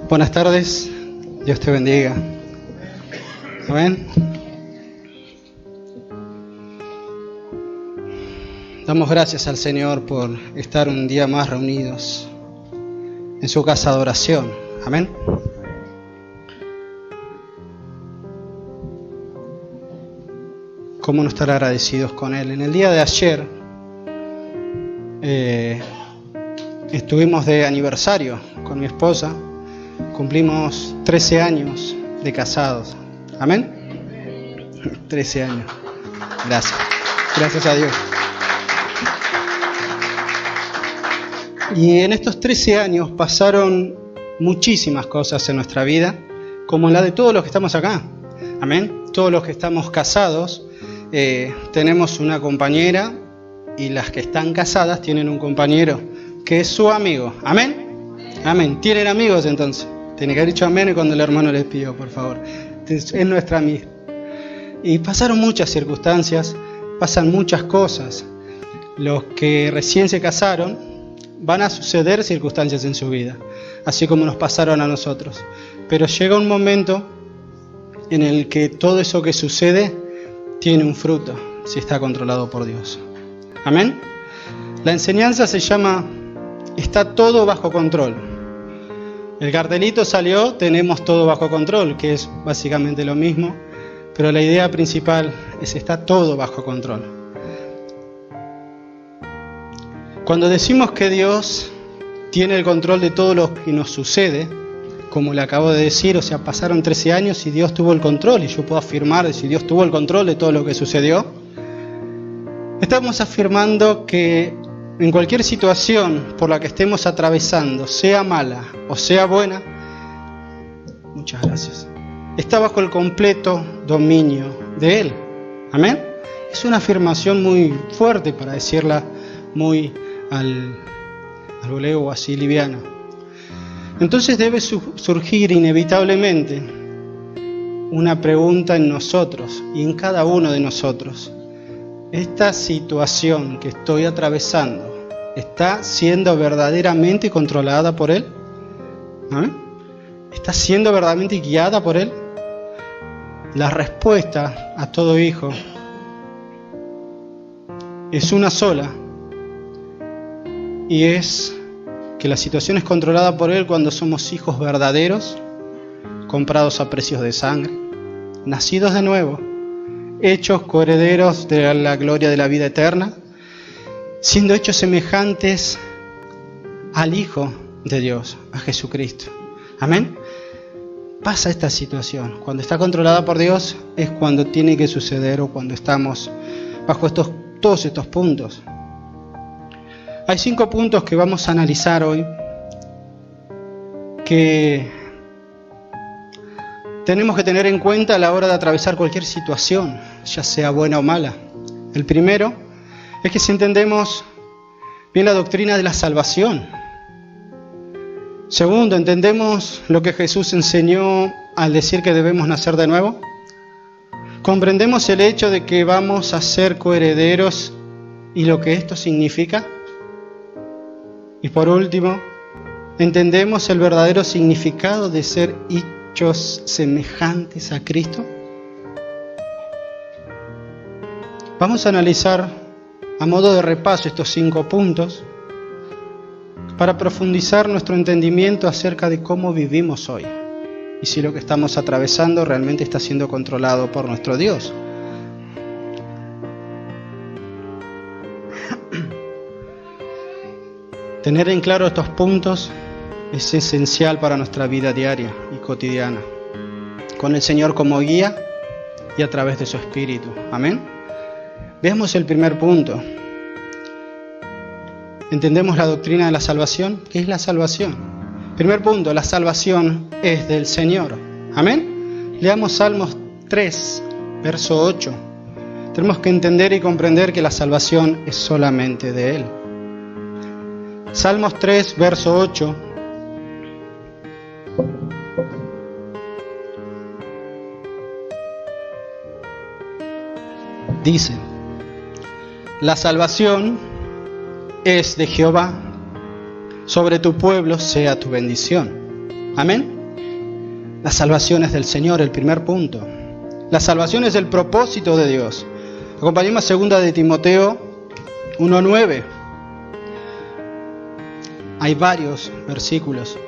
Buenas tardes, Dios te bendiga. Amén. Damos gracias al Señor por estar un día más reunidos en su casa de oración. Amén. ¿Cómo no estar agradecidos con Él? En el día de ayer estuvimos de aniversario con mi esposa. Cumplimos 13 años de casados. ¿Amén? 13 años. Gracias. Gracias a Dios. Y en estos 13 años pasaron muchísimas cosas en nuestra vida, como la de todos los que estamos acá. Amén. Todos los que estamos casados tenemos una compañera, y las que están casadas tienen un compañero que es su amigo. Amén. Amén. ¿Tienen amigos entonces? Tiene que haber dicho amén cuando el hermano les pidió, por favor. Es nuestra amiga. Y pasaron muchas circunstancias, pasan muchas cosas. Los que recién se casaron, van a suceder circunstancias en su vida, así como nos pasaron a nosotros. Pero llega un momento en el que todo eso que sucede tiene un fruto, si está controlado por Dios. Amén. La enseñanza se llama "Está todo bajo control". El cartelito salió, tenemos todo bajo control, que es básicamente lo mismo, pero la idea principal es "está todo bajo control". Cuando decimos que Dios tiene el control de todo lo que nos sucede, como le acabo de decir, o sea, pasaron 13 años y Dios tuvo el control, y yo puedo afirmar que si Dios tuvo el control de todo lo que sucedió, estamos afirmando que en cualquier situación por la que estemos atravesando, sea mala o sea buena, muchas gracias, está bajo el completo dominio de Él. Amén. Es una afirmación muy fuerte, para decirla muy al voleo, así liviana. Entonces debe surgir inevitablemente una pregunta en nosotros y en cada uno de nosotros. ¿Esta situación que estoy atravesando está siendo verdaderamente controlada por Él? ¿Ah? ¿Está siendo verdaderamente guiada por Él? La respuesta a todo hijo es una sola, y es que la situación es controlada por Él cuando somos hijos verdaderos, comprados a precios de sangre, nacidos de nuevo, hechos coherederos de la gloria de la vida eterna, siendo hechos semejantes al Hijo de Dios, a Jesucristo. Amén. Pasa esta situación. Cuando está controlada por Dios es cuando tiene que suceder, o cuando estamos bajo todos estos puntos. Hay 5 puntos que vamos a analizar hoy, que tenemos que tener en cuenta a la hora de atravesar cualquier situación, ya sea buena o mala. El primero es que si entendemos bien la doctrina de la salvación. Segundo, entendemos lo que Jesús enseñó al decir que debemos nacer de nuevo. Comprendemos el hecho de que vamos a ser coherederos y lo que esto significa. Y por último, entendemos el verdadero significado de ser hechos semejantes a Cristo. Vamos a analizar a modo de repaso estos 5 puntos para profundizar nuestro entendimiento acerca de cómo vivimos hoy y si lo que estamos atravesando realmente está siendo controlado por nuestro Dios. Tener en claro estos puntos es esencial para nuestra vida diaria y cotidiana, con el Señor como guía y a través de su Espíritu. Amén. Veamos el primer punto. ¿Entendemos la doctrina de la salvación? ¿Qué es la salvación? Primer punto, la salvación es del Señor. Amén. Leamos Salmos 3, verso 8. Tenemos que entender y comprender que la salvación es solamente de Él. Salmos 3, verso 8. Dice: la salvación es de Jehová, sobre tu pueblo sea tu bendición. Amén. La salvación es del Señor, el primer punto. La salvación es el propósito de Dios. Acompañemos a 2 de Timoteo 1:9. Hay varios versículos.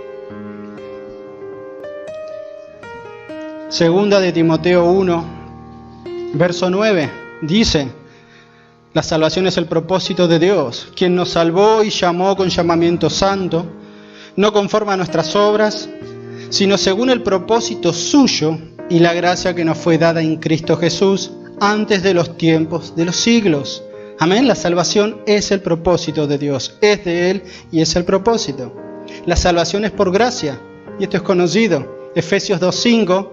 2 de Timoteo 1, verso 9, dice: la salvación es el propósito de Dios, quien nos salvó y llamó con llamamiento santo, no conforme a nuestras obras, sino según el propósito suyo y la gracia que nos fue dada en Cristo Jesús antes de los tiempos de los siglos. Amén. La salvación es el propósito de Dios, es de Él y es el propósito. La salvación es por gracia, y esto es conocido. Efesios 2:5,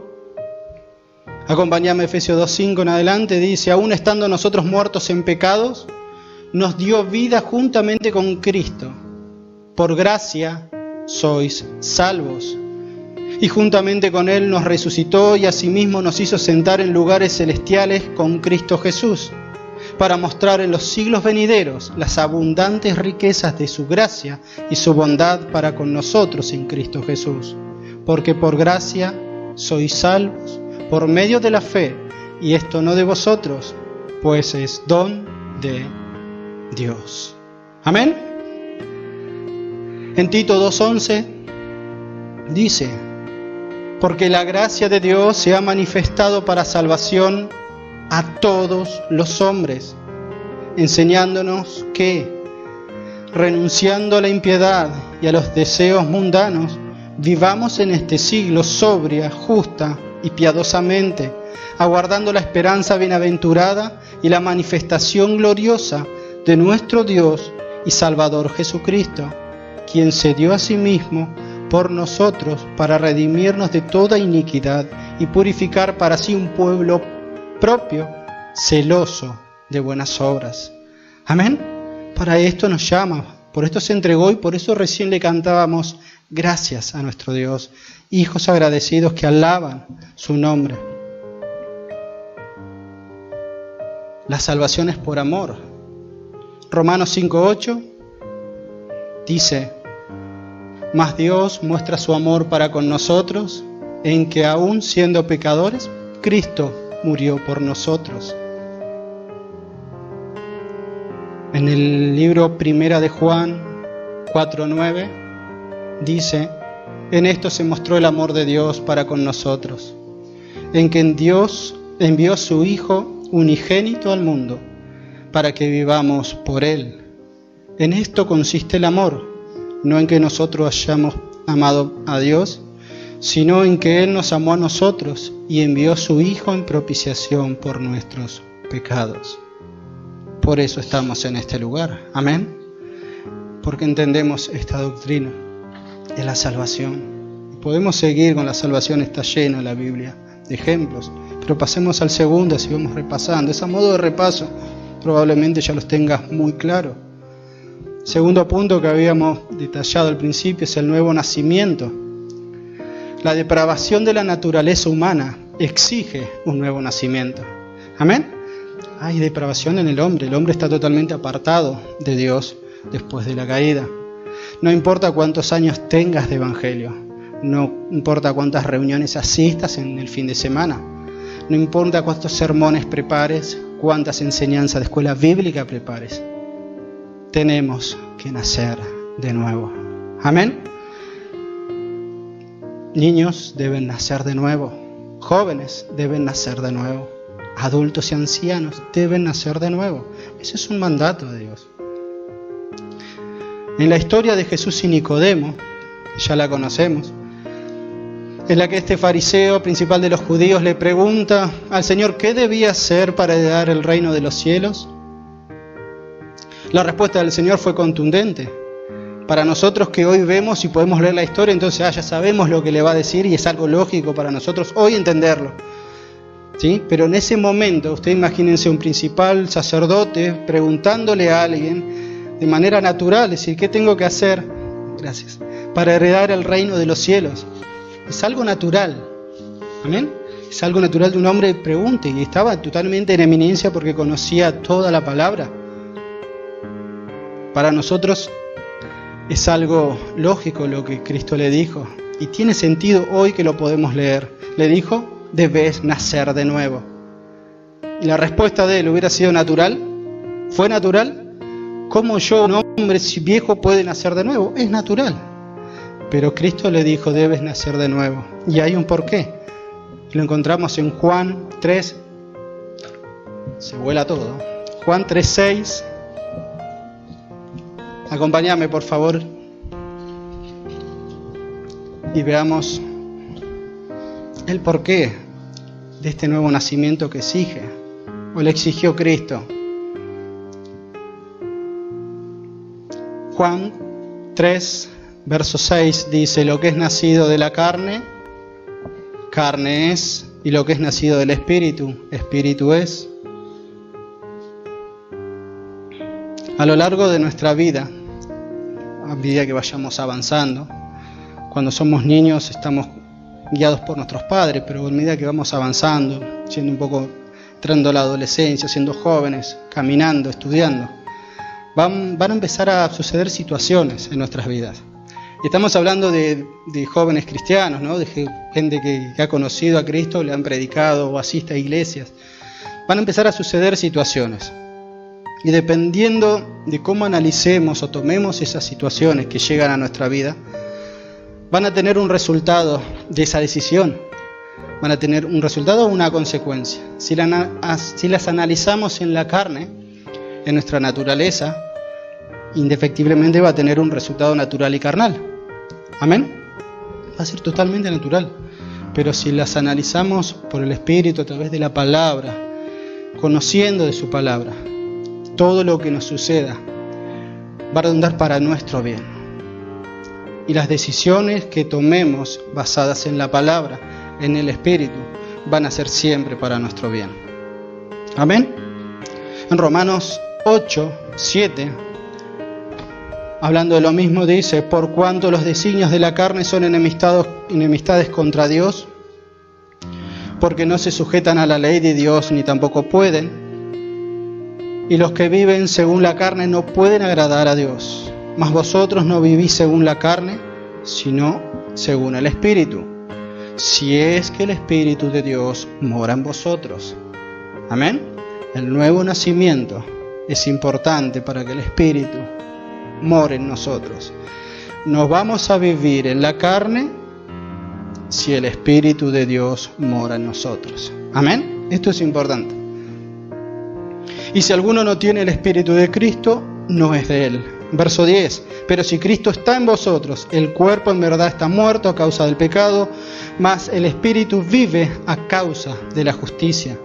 acompáñame, Efesios 2:5 en adelante, dice: aún estando nosotros muertos en pecados, nos dio vida juntamente con Cristo. Por gracia sois salvos. Y juntamente con Él nos resucitó y asimismo nos hizo sentar en lugares celestiales con Cristo Jesús, para mostrar en los siglos venideros las abundantes riquezas de su gracia y su bondad para con nosotros en Cristo Jesús. Porque por gracia sois salvos, por medio de la fe, y esto no de vosotros, pues es don de Dios. Amén. En Tito 2:11 dice: porque la gracia de Dios se ha manifestado para salvación a todos los hombres, enseñándonos que, renunciando a la impiedad y a los deseos mundanos, vivamos en este siglo sobria, justa y piadosamente, aguardando la esperanza bienaventurada y la manifestación gloriosa de nuestro Dios y Salvador Jesucristo, quien se dio a sí mismo por nosotros para redimirnos de toda iniquidad y purificar para sí un pueblo propio, celoso de buenas obras. Amén. Para esto nos llama, por esto se entregó y por eso recién le cantábamos gracias a nuestro Dios, hijos agradecidos que alaban su nombre. La salvación es por amor. Romanos 5:8 dice: mas Dios muestra su amor para con nosotros, en que aún siendo pecadores, Cristo murió por nosotros. En el libro 1 de Juan 4:9 dice: en esto se mostró el amor de Dios para con nosotros, en que Dios envió su Hijo unigénito al mundo, para que vivamos por Él. En esto consiste el amor, no en que nosotros hayamos amado a Dios, sino en que Él nos amó a nosotros y envió su Hijo en propiciación por nuestros pecados. Por eso estamos en este lugar. Amén. Porque entendemos esta doctrina de la salvación. Y podemos seguir con la salvación, está llena la Biblia de ejemplos. Pero pasemos al segundo, si vamos repasando. Es a modo de repaso, probablemente ya los tengas muy claro. Segundo punto que habíamos detallado al principio es el nuevo nacimiento. La depravación de la naturaleza humana exige un nuevo nacimiento. Amén. Hay depravación en el hombre está totalmente apartado de Dios después de la caída. No importa cuántos años tengas de evangelio, no importa cuántas reuniones asistas en el fin de semana, no importa cuántos sermones prepares, cuántas enseñanzas de escuela bíblica prepares, tenemos que nacer de nuevo. Amén. Niños deben nacer de nuevo, jóvenes deben nacer de nuevo, adultos y ancianos deben nacer de nuevo. Ese es un mandato de Dios. En la historia de Jesús y Nicodemo, que ya la conocemos, en la que este fariseo principal de los judíos le pregunta al Señor qué debía hacer para heredar el reino de los cielos. La respuesta del Señor fue contundente. Para nosotros que hoy vemos y podemos leer la historia, entonces ya sabemos lo que le va a decir y es algo lógico para nosotros hoy entenderlo. ¿Sí? Pero en ese momento, ustedes imagínense un principal sacerdote preguntándole a alguien de manera natural, es decir, ¿qué tengo que hacer? Gracias. Para heredar el reino de los cielos. Es algo natural. Amén. Es algo natural de un hombre que pregunte, y estaba totalmente en eminencia porque conocía toda la palabra. Para nosotros es algo lógico lo que Cristo le dijo. y tiene sentido hoy que lo podemos leer. Le dijo, debes nacer de nuevo. Y la respuesta de él hubiera sido natural. ¿Fue natural? ¿Cómo yo, un hombre viejo, puede nacer de nuevo? Es natural. Pero Cristo le dijo, debes nacer de nuevo. Y hay un porqué. Lo encontramos en Juan 3. Se vuela todo. Juan 3:6. Acompáñame, por favor. Y veamos el porqué de este nuevo nacimiento que exige, o le exigió Cristo. Juan 3, verso 6 dice, lo que es nacido de la carne, carne es, y lo que es nacido del Espíritu, Espíritu es. A lo largo de nuestra vida, a medida que vayamos avanzando, cuando somos niños estamos guiados por nuestros padres, pero a medida que vamos avanzando, siendo un poco, entrando a la adolescencia, siendo jóvenes, caminando, estudiando, van a empezar a suceder situaciones en nuestras vidas. Y estamos hablando de jóvenes cristianos, ¿no? De gente que ha conocido a Cristo, le han predicado o asiste a iglesias. Van a empezar a suceder situaciones. Y dependiendo de cómo analicemos o tomemos esas situaciones que llegan a nuestra vida, van a tener un resultado de esa decisión. Van a tener un resultado o una consecuencia. Si las analizamos en la carne, en nuestra naturaleza, indefectiblemente va a tener un resultado natural y carnal. ¿Amén? Va a ser totalmente natural. Pero si las analizamos por el Espíritu a través de la palabra, conociendo de su palabra, todo lo que nos suceda va a redundar para nuestro bien. Y las decisiones que tomemos basadas en la palabra, en el Espíritu, van a ser siempre para nuestro bien. ¿Amén? En Romanos 8, 7, hablando de lo mismo, dice, por cuanto los designios de la carne son enemistades contra Dios, porque no se sujetan a la ley de Dios ni tampoco pueden, y los que viven según la carne no pueden agradar a Dios. Mas vosotros no vivís según la carne, sino según el Espíritu, si es que el Espíritu de Dios mora en vosotros. Amén. El nuevo nacimiento es importante para que el Espíritu more en nosotros. No vamos a vivir en la carne si el Espíritu de Dios mora en nosotros. Amén. Esto es importante. Y si alguno no tiene el Espíritu de Cristo, no es de él. Verso 10. Pero si Cristo está en vosotros, el cuerpo en verdad está muerto a causa del pecado, mas el Espíritu vive a causa de la justicia.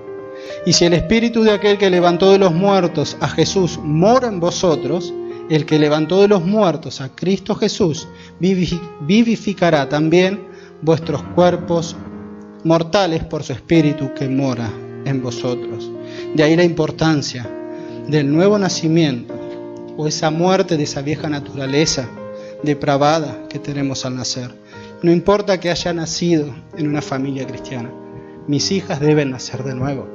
Y si el Espíritu de aquel que levantó de los muertos a Jesús mora en vosotros, el que levantó de los muertos a Cristo Jesús vivificará también vuestros cuerpos mortales por su Espíritu que mora en vosotros. De ahí la importancia del nuevo nacimiento, o esa muerte de esa vieja naturaleza depravada que tenemos al nacer. No importa que haya nacido en una familia cristiana, mis hijas deben nacer de nuevo.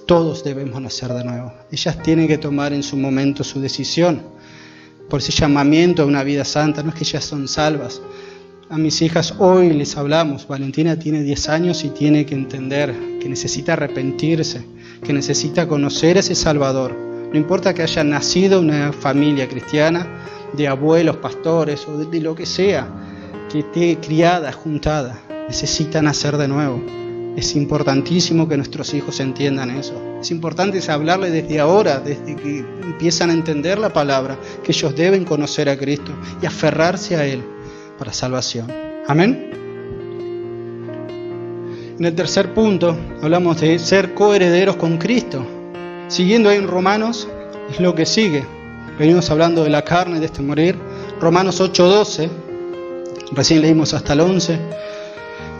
Todos debemos nacer de nuevo. Ellas tienen que tomar en su momento su decisión por ese llamamiento a una vida santa. No es que ellas son salvas. A mis hijas hoy les hablamos. Valentina tiene 10 años y tiene que entender que necesita arrepentirse, que necesita conocer a ese Salvador. No importa que haya nacido en una familia cristiana, de abuelos, pastores o de lo que sea, que esté criada, juntada, necesita nacer de nuevo. Es importantísimo que nuestros hijos entiendan eso. Es importante hablarles desde ahora, desde que empiezan a entender la palabra, que ellos deben conocer a Cristo y aferrarse a Él para salvación. Amén. En el tercer punto hablamos de ser coherederos con Cristo. Siguiendo ahí en Romanos, es lo que sigue. Venimos hablando de la carne, de este morir. Romanos 8:12, recién leímos hasta el 11.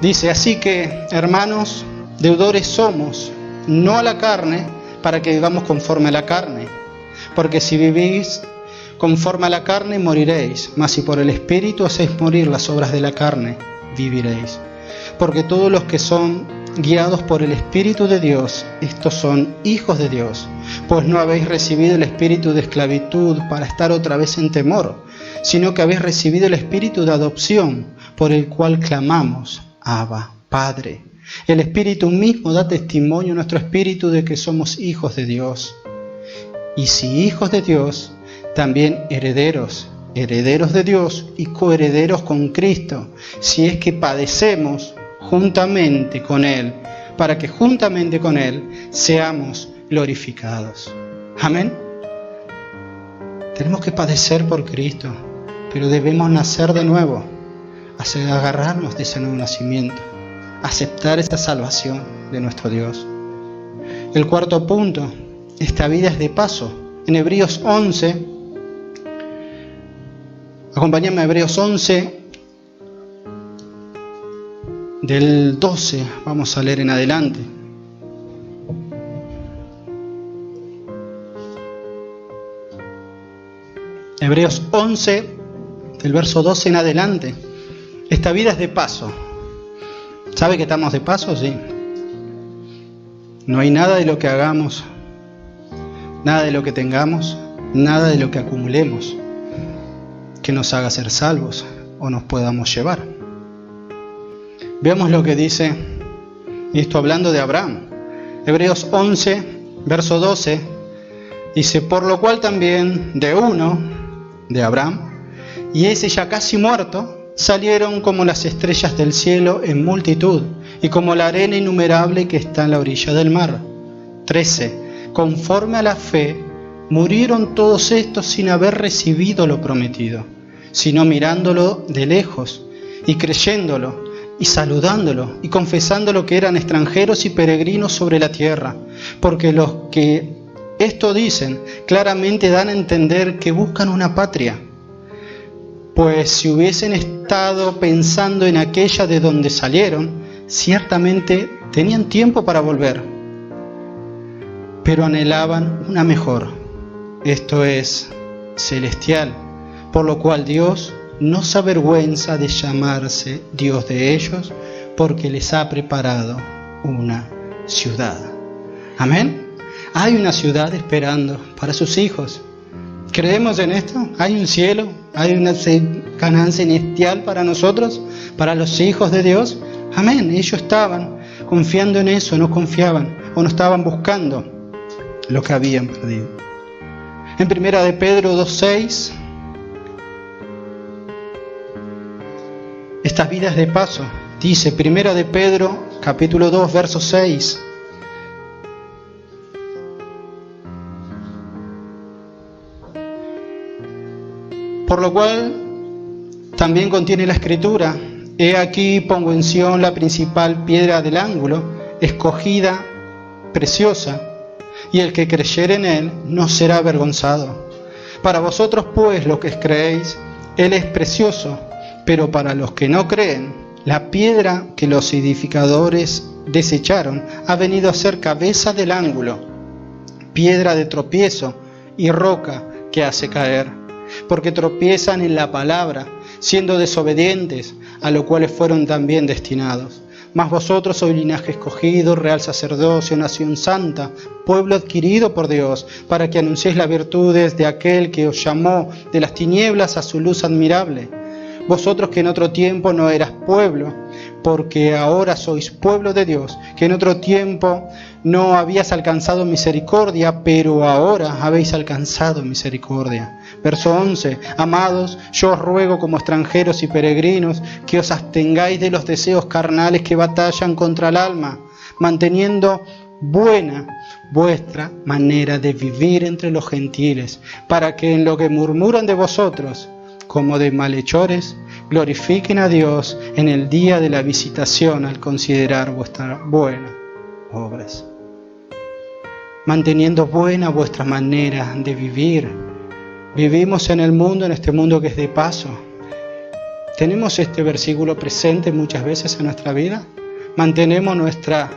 Dice, así que, hermanos, deudores somos, no a la carne, para que vivamos conforme a la carne. Porque si vivís conforme a la carne, moriréis. Mas si por el Espíritu hacéis morir las obras de la carne, viviréis. Porque todos los que son guiados por el Espíritu de Dios, estos son hijos de Dios. Pues no habéis recibido el espíritu de esclavitud para estar otra vez en temor, sino que habéis recibido el espíritu de adopción, por el cual clamamos, Abba, Padre. El Espíritu mismo da testimonio a nuestro espíritu de que somos hijos de Dios. Y si hijos de Dios, también herederos, herederos de Dios y coherederos con Cristo, si es que padecemos juntamente con Él, para que juntamente con Él seamos glorificados. Amén. Tenemos que padecer por Cristo, pero debemos nacer de nuevo, agarrarnos de ese nuevo nacimiento, aceptar esa salvación de nuestro Dios. El cuarto punto, esta vida es de paso. En Hebreos 11, acompáñame a Hebreos 11, del 12, vamos a leer en adelante. Hebreos 11, del verso 12 en adelante. Esta vida es de paso. ¿Sabe que estamos de paso? Sí. No hay nada de lo que hagamos, nada de lo que tengamos, nada de lo que acumulemos que nos haga ser salvos o nos podamos llevar. Veamos lo que dice, y esto hablando de Abraham. Hebreos 11, verso 12, dice, por lo cual también de uno, de Abraham, y ese ya casi muerto, salieron como las estrellas del cielo en multitud, y como la arena innumerable que está en la orilla del mar. 13. Conforme a la fe, murieron todos estos sin haber recibido lo prometido, sino mirándolo de lejos, y creyéndolo, y saludándolo, y confesándolo que eran extranjeros y peregrinos sobre la tierra, porque los que esto dicen claramente dan a entender que buscan una patria, pues si hubiesen estado pensando en aquella de donde salieron, ciertamente tenían tiempo para volver, pero anhelaban una mejor, esto es, celestial, por lo cual Dios no se avergüenza de llamarse Dios de ellos, porque les ha preparado una ciudad. Amén. Hay una ciudad esperando para sus hijos. ¿Creemos en esto? ¿Hay un cielo? ¿Hay una Canaán celestial para nosotros? ¿Para los hijos de Dios? Amén. Ellos estaban confiando en eso, no confiaban o no estaban buscando lo que habían perdido. En 1 de Pedro 2:6, estas vidas de paso, dice 1 de Pedro capítulo 2, verso 6. Por lo cual también contiene la escritura, he aquí pongo en Sión la principal piedra del ángulo, escogida, preciosa, y el que creyere en él no será avergonzado. Para vosotros pues, los que creéis, él es precioso, pero para los que no creen, la piedra que los edificadores desecharon ha venido a ser cabeza del ángulo, piedra de tropiezo y roca que hace caer. Porque tropiezan en la palabra, siendo desobedientes, a lo cuales fueron también destinados. Mas vosotros sois linaje escogido, real sacerdocio, nación santa, pueblo adquirido por Dios, para que anunciéis las virtudes de aquel que os llamó de las tinieblas a su luz admirable. Vosotros que en otro tiempo no eras pueblo, porque ahora sois pueblo de Dios, que en otro tiempo no habías alcanzado misericordia, pero ahora habéis alcanzado misericordia. Verso 11. Amados, yo os ruego como extranjeros y peregrinos que os abstengáis de los deseos carnales que batallan contra el alma, manteniendo buena vuestra manera de vivir entre los gentiles, para que en lo que murmuran de vosotros, como de malhechores, glorifiquen a Dios en el día de la visitación al considerar vuestras buenas obras. Manteniendo buena vuestra manera de vivir. Vivimos en el mundo, en este mundo que es de paso. ¿Tenemos este versículo presente muchas veces en nuestra vida? ¿Mantenemos nuestra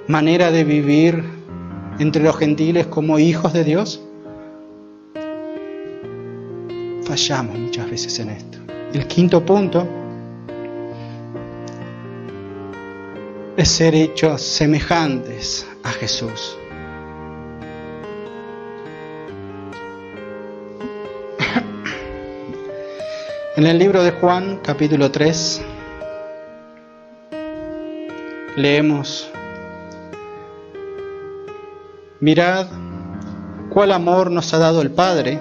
manera de vivir entre los gentiles como hijos de Dios? Fallamos muchas veces en esto. El quinto punto es ser hechos semejantes a Jesús. En el libro de Juan, capítulo 3, leemos: mirad cuál amor nos ha dado el Padre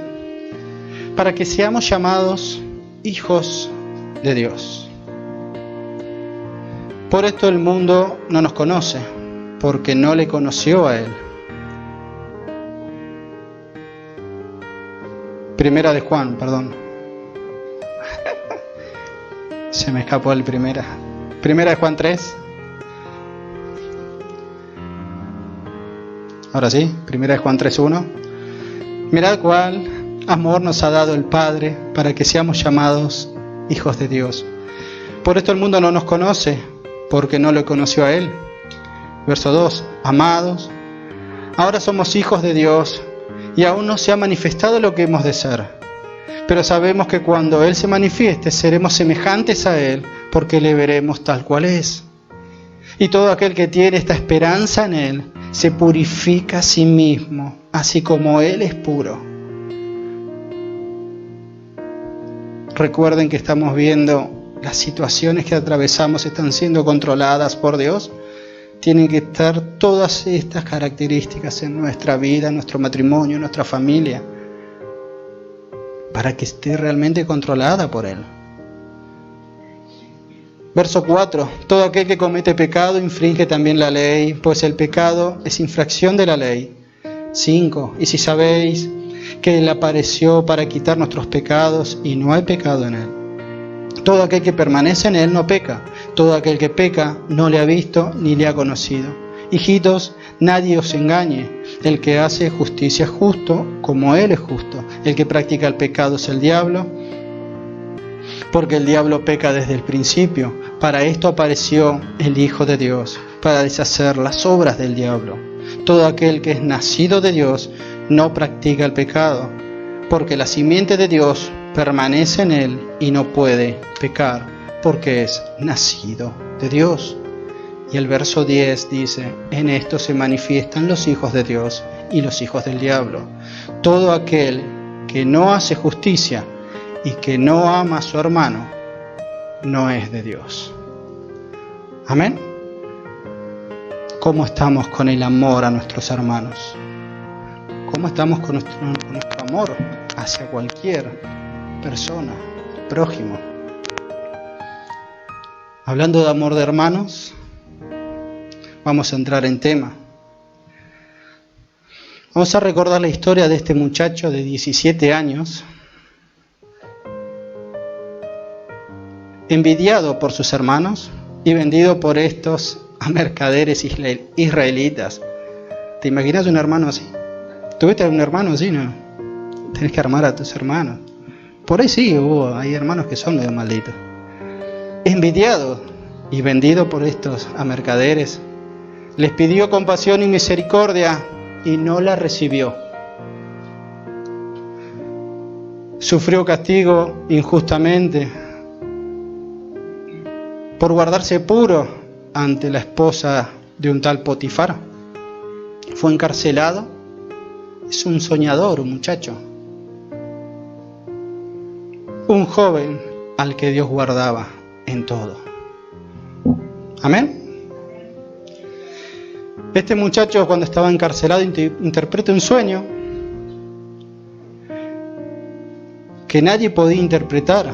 para que seamos llamados hijos de Dios. Por esto el mundo no nos conoce, porque no le conoció a Él. Primera de Juan, perdón. Se me escapó el primera. Primera de Juan 3. Ahora sí, Primera de Juan 3:1. Mirad cuál amor nos ha dado el Padre para que seamos llamados hijos de Dios. Por esto el mundo no nos conoce, porque no lo conoció a Él. Verso 2. Amados, ahora somos hijos de Dios y aún no se ha manifestado lo que hemos de ser. Pero sabemos que cuando Él se manifieste seremos semejantes a Él, porque le veremos tal cual es. Y todo aquel que tiene esta esperanza en Él se purifica a sí mismo, así como Él es puro. Recuerden que estamos viendo las situaciones que atravesamos están siendo controladas por Dios. Tienen que estar todas estas características en nuestra vida, en nuestro matrimonio, en nuestra familia, para que esté realmente controlada por Él. Verso 4. Todo aquel que comete pecado infringe también la ley, pues el pecado es infracción de la ley. 5. Y si sabéis que Él apareció para quitar nuestros pecados y no hay pecado en Él. Todo aquel que permanece en Él no peca. Todo aquel que peca no le ha visto ni le ha conocido. Hijitos, nadie os engañe. El que hace justicia es justo, como Él es justo. El que practica el pecado es el diablo, porque el diablo peca desde el principio. Para esto apareció el Hijo de Dios, para deshacer las obras del diablo. Todo aquel que es nacido de Dios no practica el pecado, porque la simiente de Dios permanece en él y no puede pecar, porque es nacido de Dios. Y el verso 10 dice: en esto se manifiestan los hijos de Dios y los hijos del diablo. Todo aquel que no hace justicia y que no ama a su hermano no es de Dios. Amén. ¿Cómo estamos con el amor a nuestros hermanos? ¿Cómo estamos con nuestro amor hacia cualquier persona, prójimo? Hablando de amor de hermanos, vamos a entrar en tema. Vamos a recordar la historia de este muchacho de 17 años, envidiado por sus hermanos y vendido por estos a mercaderes israelitas. ¿Te imaginas un hermano así? ¿Tuviste un hermano así, no? Tenés que armar a tus hermanos. Por ahí sí, hay hermanos que son medio malditos. Envidiado y vendido por estos a mercaderes. Les pidió compasión y misericordia y no la recibió. Sufrió castigo injustamente por guardarse puro ante la esposa de un tal Potifar. Fue encarcelado. Es un soñador, un muchacho. Un joven al que Dios guardaba en todo. Amén. Este muchacho, cuando estaba encarcelado, interpreta un sueño que nadie podía interpretar.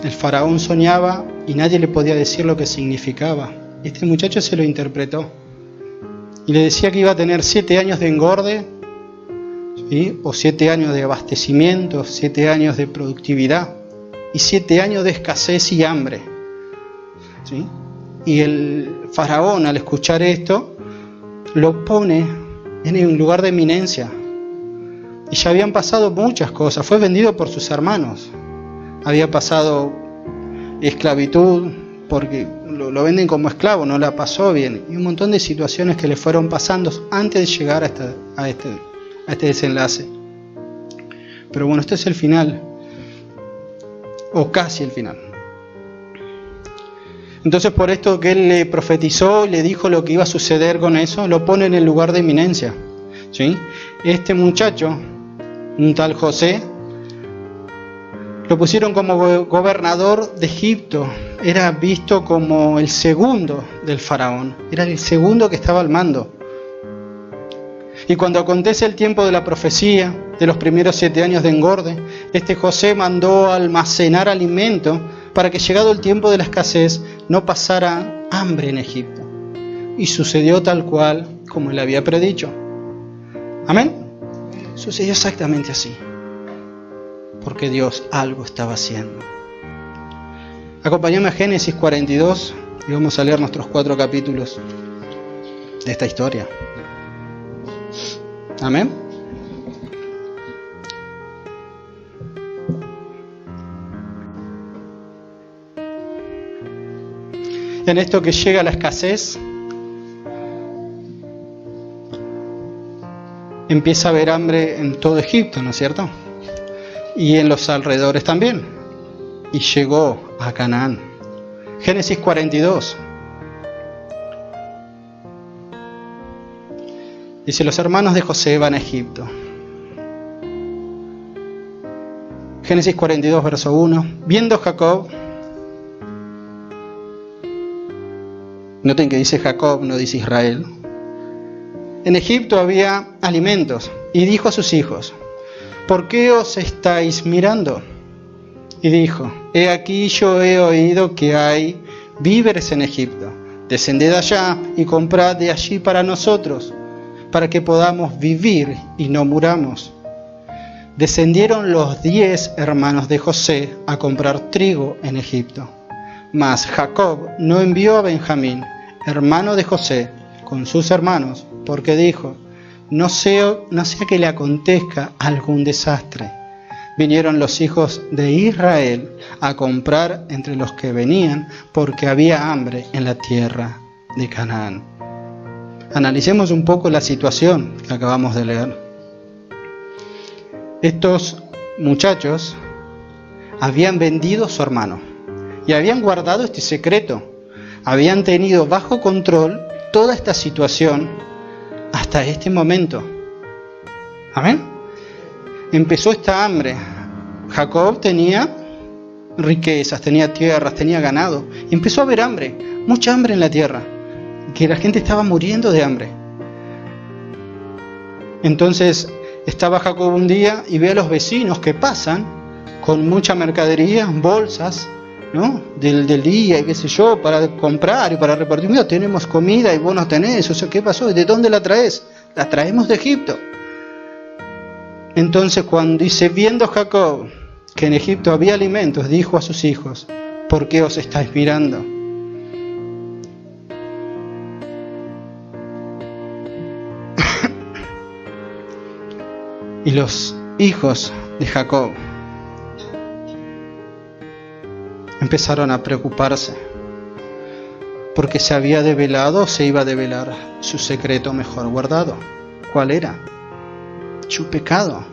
El faraón soñaba y nadie le podía decir lo que significaba. Este muchacho se lo interpretó y le decía que iba a tener 7 años de engorde, ¿sí? O 7 años de abastecimiento, 7 años de productividad y 7 años de escasez y hambre, ¿sí? Y el faraón, al escuchar esto, lo pone en un lugar de eminencia. Y ya habían pasado muchas cosas. Fue vendido por sus hermanos. Había pasado esclavitud, porque lo venden como esclavo, no la pasó bien. Y un montón de situaciones que le fueron pasando antes de llegar a este desenlace. Pero bueno, este es el final. O casi el final. Entonces, por esto que él le profetizó y le dijo lo que iba a suceder con eso, lo pone en el lugar de eminencia, ¿sí? Este muchacho, un tal José, lo pusieron como gobernador de Egipto era visto como el segundo del faraón, era el segundo que estaba al mando. Y cuando acontece el tiempo de la profecía, de los primeros 7 años de engorde, José mandó almacenar alimento para que llegado el tiempo de la escasez no pasara hambre en Egipto. Y sucedió tal cual como él había predicho. ¿Amén? Sucedió exactamente así. Porque Dios algo estaba haciendo. Acompáñame a Génesis 42 y vamos a leer nuestros 4 capítulos de esta historia. Amén. En esto que llega la escasez, empieza a haber hambre en todo Egipto, ¿no es cierto? Y en los alrededores también. Y llegó a Canaán. Génesis 42. Dice, los hermanos de José van a Egipto. Génesis 42, verso 1. Viendo Jacob, noten que dice Jacob, no dice Israel. En Egipto había alimentos, y dijo a sus hijos, ¿por qué os estáis mirando? Y dijo, he aquí yo he oído que hay víveres en Egipto. Descended allá y comprad de allí para nosotros, para que podamos vivir y no muramos. Descendieron los 10 hermanos de José a comprar trigo en Egipto. Mas Jacob no envió a Benjamín, hermano de José, con sus hermanos, porque dijo, no sea que le acontezca algún desastre. Vinieron los hijos de Israel a comprar entre los que venían, porque había hambre en la tierra de Canaán. Analicemos un poco la situación que acabamos de leer. Estos muchachos habían vendido a su hermano y habían guardado este secreto. Habían tenido bajo control toda esta situación hasta este momento. ¿Amén? Empezó esta hambre. Jacob tenía riquezas, tenía tierras, tenía ganado. Empezó a haber hambre, mucha hambre en la tierra, que la gente estaba muriendo de hambre. Entonces estaba Jacob un día y ve a los vecinos que pasan con mucha mercadería, bolsas, ¿no? del día y qué sé yo, para comprar y para repartir. Mira, tenemos comida y vos no tenés. O sea, ¿qué pasó? ¿De dónde la traes? La traemos de Egipto. Entonces cuando dice, viendo Jacob que en Egipto había alimentos, dijo a sus hijos, ¿por qué os estáis mirando? Y los hijos de Jacob empezaron a preocuparse, porque se había develado o se iba a develar su secreto mejor guardado. ¿Cuál era? Su pecado.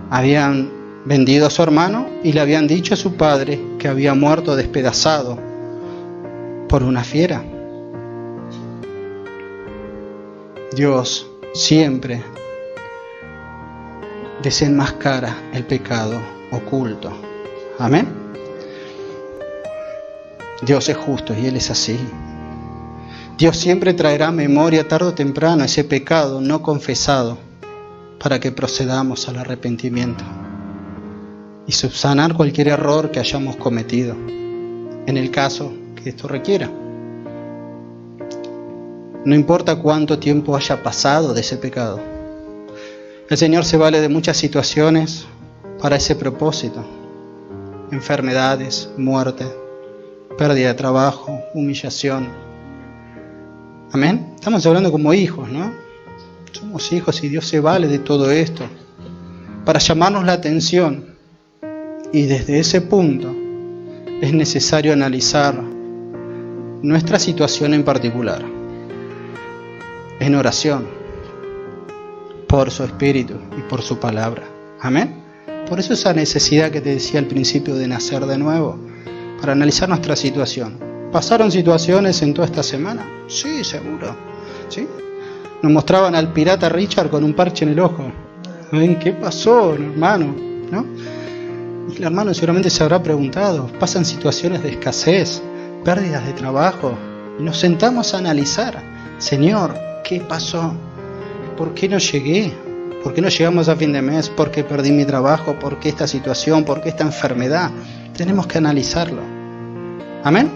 Habían vendido a su hermano y le habían dicho a su padre que había muerto despedazado por una fiera. Dios siempre desenmascara el pecado oculto. Amén. Dios es justo y Él es así. Dios siempre traerá a memoria tarde o temprano ese pecado no confesado para que procedamos al arrepentimiento y subsanar cualquier error que hayamos cometido, en el caso que esto requiera. No importa cuánto tiempo haya pasado de ese pecado. El Señor se vale de muchas situaciones para ese propósito. Enfermedades, muerte, pérdida de trabajo, humillación. Amén. Estamos hablando como hijos, ¿no? Somos hijos y Dios se vale de todo esto para llamarnos la atención. Y desde ese punto es necesario analizar nuestra situación en particular en oración, por su Espíritu y por su palabra. Amén. Por eso esa necesidad que te decía al principio de nacer de nuevo, para analizar nuestra situación. ¿Pasaron situaciones en toda esta semana? Sí, seguro. ¿Sí? Nos mostraban al pirata Richard con un parche en el ojo. ¿Ven qué pasó, hermano? ¿No? Y el hermano seguramente se habrá preguntado, pasan situaciones de escasez, pérdidas de trabajo, y nos sentamos a analizar, Señor, ¿qué pasó? ¿Por qué no llegué? ¿Por qué no llegamos a fin de mes? ¿Por qué perdí mi trabajo? ¿Por qué esta situación? ¿Por qué esta enfermedad? Tenemos que analizarlo. ¿Amén?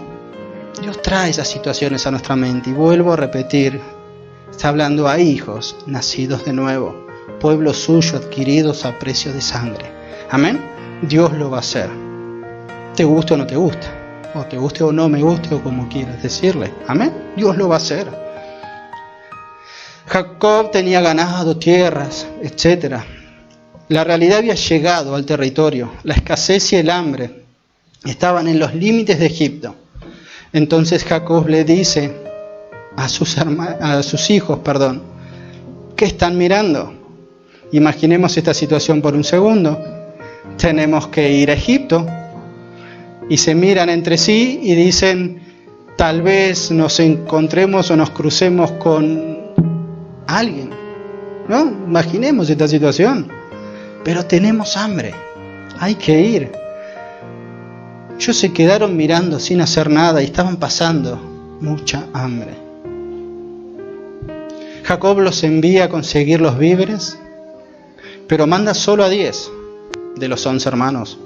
Dios trae esas situaciones a nuestra mente y vuelvo a repetir, está hablando a hijos nacidos de nuevo, pueblo suyo adquiridos a precio de sangre. ¿Amén? Dios lo va a hacer. ¿Te guste o no te guste? O te guste o no me guste, o como quieras decirle. ¿Amén? Dios lo va a hacer. Jacob tenía ganado, tierras, etc. La realidad había llegado al territorio. La escasez y el hambre estaban en los límites de Egipto. Entonces Jacob le dice a sus hijos, ¿qué están mirando? Imaginemos esta situación por un segundo. Tenemos que ir a Egipto. Y se miran entre sí y dicen, tal vez nos encontremos o nos crucemos con alguien, ¿no? Imaginemos esta situación. Pero tenemos hambre, hay que ir. Ellos se quedaron mirando sin hacer nada y estaban pasando mucha hambre. Jacob los envía a conseguir los víveres, pero manda solo a 10 de los 11 hermanos.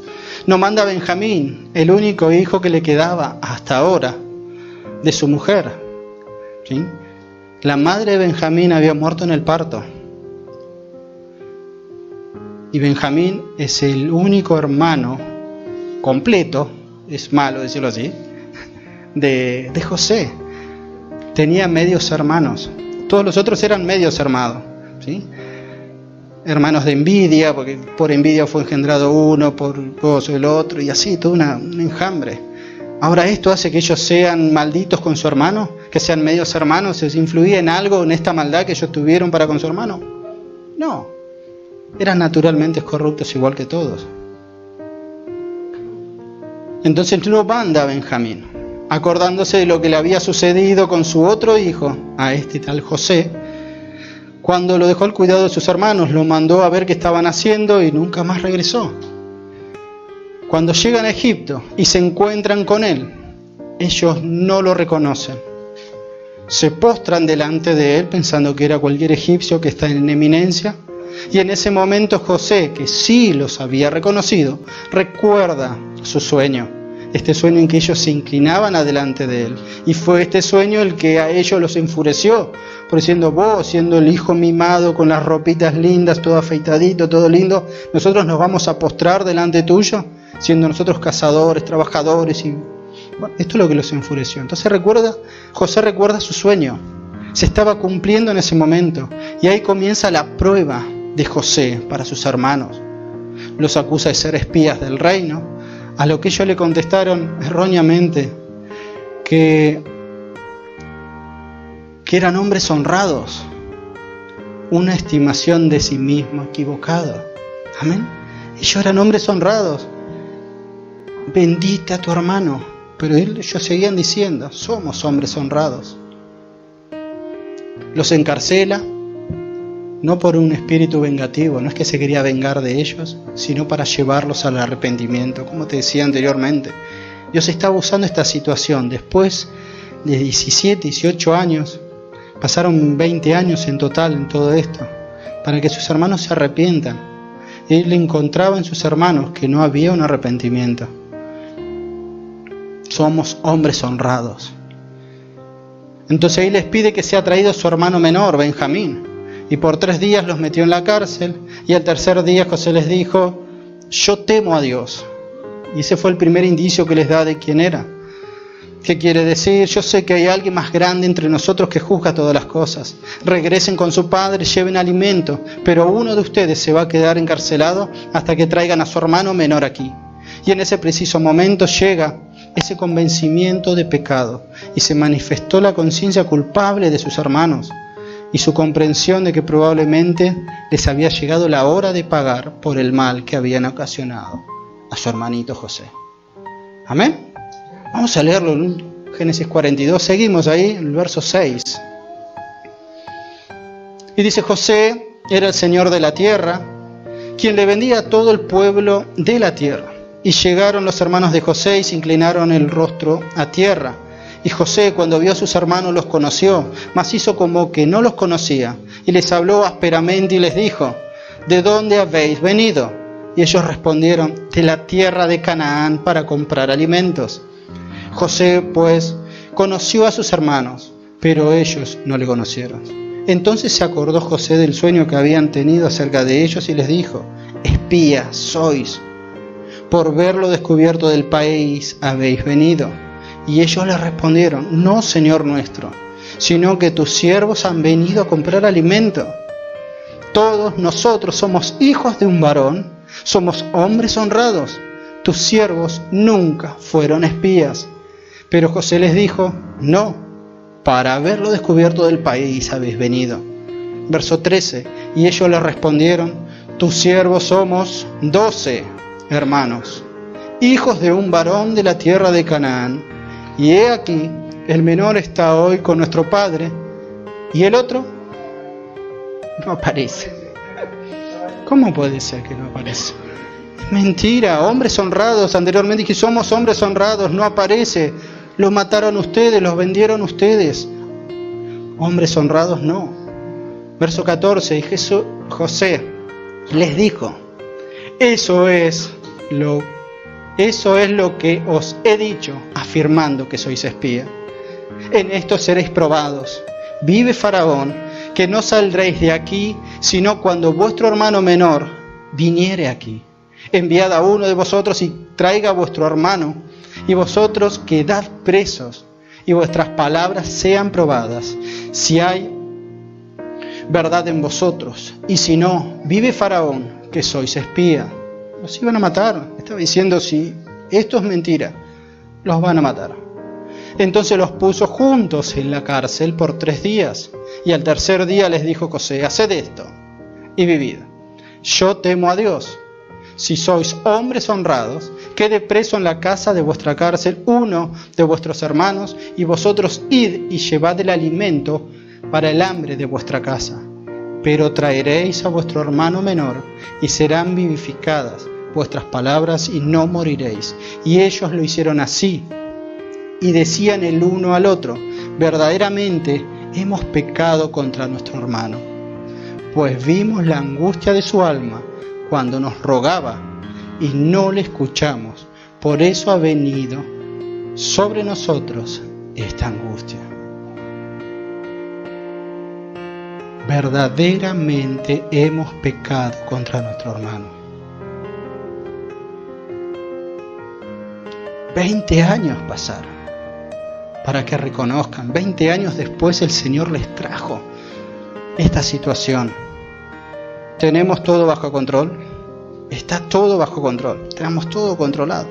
No manda a Benjamín, el único hijo que le quedaba hasta ahora de su mujer. ¿Sí? La madre de Benjamín había muerto en el parto. Y Benjamín es el único hermano completo, es malo decirlo así, de José. Tenía medios hermanos. Todos los otros eran medios hermanos. ¿Sí? Hermanos de envidia, porque por envidia fue engendrado uno, por gozo el otro, y así, todo un enjambre. Ahora esto hace que ellos sean malditos con su hermano, que sean medios hermanos. ¿Les influía en algo en esta maldad que ellos tuvieron para con su hermano? No, eran naturalmente corruptos igual que todos. Entonces no manda a Benjamín, acordándose de lo que le había sucedido con su otro hijo, a este tal José. Cuando lo dejó al cuidado de sus hermanos, lo mandó a ver qué estaban haciendo y nunca más regresó. Cuando llegan a Egipto y se encuentran con él, ellos no lo reconocen. Se postran delante de él pensando que era cualquier egipcio que está en eminencia. Y en ese momento José, que sí los había reconocido, recuerda su sueño. Este sueño en que ellos se inclinaban adelante de él. Y fue este sueño el que a ellos los enfureció. Por diciendo, vos, siendo el hijo mimado, con las ropitas lindas, todo afeitadito, todo lindo, nosotros nos vamos a postrar delante tuyo, siendo nosotros cazadores, trabajadores. Y bueno, esto es lo que los enfureció. Entonces José recuerda su sueño. Se estaba cumpliendo en ese momento. Y ahí comienza la prueba de José para sus hermanos. Los acusa de ser espías del reino. A lo que ellos le contestaron erróneamente que eran hombres honrados, una estimación de sí mismo equivocada. Amén. Ellos eran hombres honrados. Bendita a tu hermano. Pero ellos seguían diciendo, somos hombres honrados. Los encarcela, no por un espíritu vengativo, no es que se quería vengar de ellos, sino para llevarlos al arrepentimiento. Como te decía anteriormente, Dios estaba usando esta situación. Después de 17, 18 años, pasaron 20 años en total en todo esto, para que sus hermanos se arrepientan. Y él encontraba en sus hermanos que no había un arrepentimiento. Somos hombres honrados. Entonces ahí les pide que sea traído su hermano menor, Benjamín. Y por 3 días los metió en la cárcel. Y al tercer día José les dijo, yo temo a Dios. Y ese fue el primer indicio que les da de quién era. ¿Qué quiere decir? Yo sé que hay alguien más grande entre nosotros que juzga todas las cosas. Regresen con su padre, lleven alimento. Pero uno de ustedes se va a quedar encarcelado hasta que traigan a su hermano menor aquí. Y en ese preciso momento llega ese convencimiento de pecado. Y se manifestó la conciencia culpable de sus hermanos. Y su comprensión de que probablemente les había llegado la hora de pagar por el mal que habían ocasionado a su hermanito José. ¿Amén? Vamos a leerlo en Génesis 42. Seguimos ahí, el verso 6. Y dice, José era el señor de la tierra, quien le vendía a todo el pueblo de la tierra. Y llegaron los hermanos de José y se inclinaron el rostro a tierra. Y José, cuando vio a sus hermanos, los conoció, mas hizo como que no los conocía. Y les habló ásperamente y les dijo: ¿de dónde habéis venido? Y ellos respondieron: de la tierra de Canaán, para comprar alimentos. José, pues, conoció a sus hermanos, pero ellos no le conocieron. Entonces se acordó José del sueño que habían tenido acerca de ellos y les dijo: espías sois, por verlo descubierto del país habéis venido. Y ellos le respondieron: no, Señor nuestro, sino que tus siervos han venido a comprar alimento. Todos nosotros somos hijos de un varón, somos hombres honrados. Tus siervos nunca fueron espías. Pero José les dijo: no, para haberlo descubierto del país habéis venido. Verso 13, y ellos le respondieron: tus siervos somos 12 hermanos, hijos de un varón de la tierra de Canaán. Y he aquí, el menor está hoy con nuestro padre, y el otro no aparece. ¿Cómo puede ser que no aparece? Mentira, hombres honrados. Anteriormente dije: somos hombres honrados, no aparece. Los mataron ustedes, los vendieron ustedes. Hombres honrados no. Verso 14, y José les dijo: eso es lo que os he dicho, afirmando que sois espía. En esto seréis probados. Vive Faraón, que no saldréis de aquí, sino cuando vuestro hermano menor viniere aquí. Enviad a uno de vosotros y traiga a vuestro hermano, y vosotros quedad presos, y vuestras palabras sean probadas, si hay verdad en vosotros. Y si no, vive Faraón, que sois espía. Los iban a matar. Estaba diciendo: si esto es mentira, los van a matar. Entonces los puso juntos en la cárcel por 3 días. Y al tercer día les dijo José: haced esto y vivid. Yo temo a Dios. Si sois hombres honrados, quede preso en la casa de vuestra cárcel uno de vuestros hermanos, y vosotros id y llevad el alimento para el hambre de vuestra casa. Pero traeréis a vuestro hermano menor, y serán vivificadas vuestras palabras, y no moriréis. Y ellos lo hicieron así. Y decían el uno al otro: verdaderamente hemos pecado contra nuestro hermano, pues vimos la angustia de su alma cuando nos rogaba, y no le escuchamos. Por eso ha venido sobre nosotros esta angustia. Verdaderamente hemos pecado contra nuestro hermano. 20 años pasaron para que reconozcan. 20 años después el Señor les trajo esta situación. ¿Tenemos todo bajo control? Está todo bajo control. Tenemos todo controlado.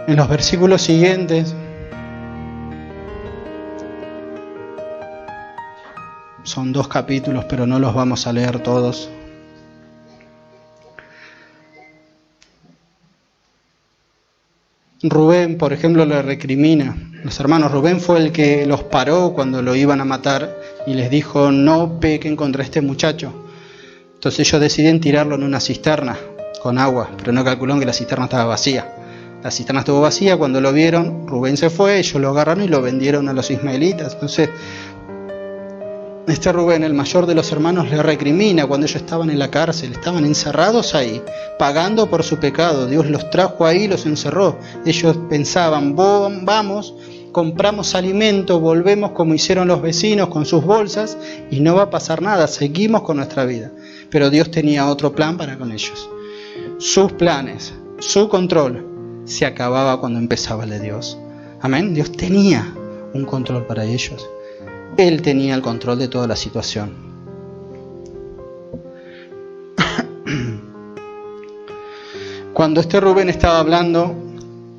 En los versículos siguientes son 2 capítulos, pero no los vamos a leer todos. Rubén, por ejemplo, le recrimina. Los hermanos, Rubén fue el que los paró cuando lo iban a matar y les dijo: no pequen contra este muchacho. Entonces ellos deciden tirarlo en una cisterna con agua, pero no calcularon que la cisterna estaba vacía. La cisterna estuvo vacía. Cuando lo vieron, Rubén se fue, ellos lo agarraron y lo vendieron a los ismaelitas. Entonces este Rubén, el mayor de los hermanos, le recrimina cuando ellos estaban en la cárcel, estaban encerrados ahí, pagando por su pecado. Dios los trajo ahí y los encerró. Ellos pensaban: vamos, compramos alimento, volvemos como hicieron los vecinos con sus bolsas y no va a pasar nada, seguimos con nuestra vida. Pero Dios tenía otro plan para con ellos. Sus planes, su control se acababa cuando empezaba el de Dios. Amén. Dios tenía un control para ellos. Él tenía el control de toda la situación. Cuando este Rubén estaba hablando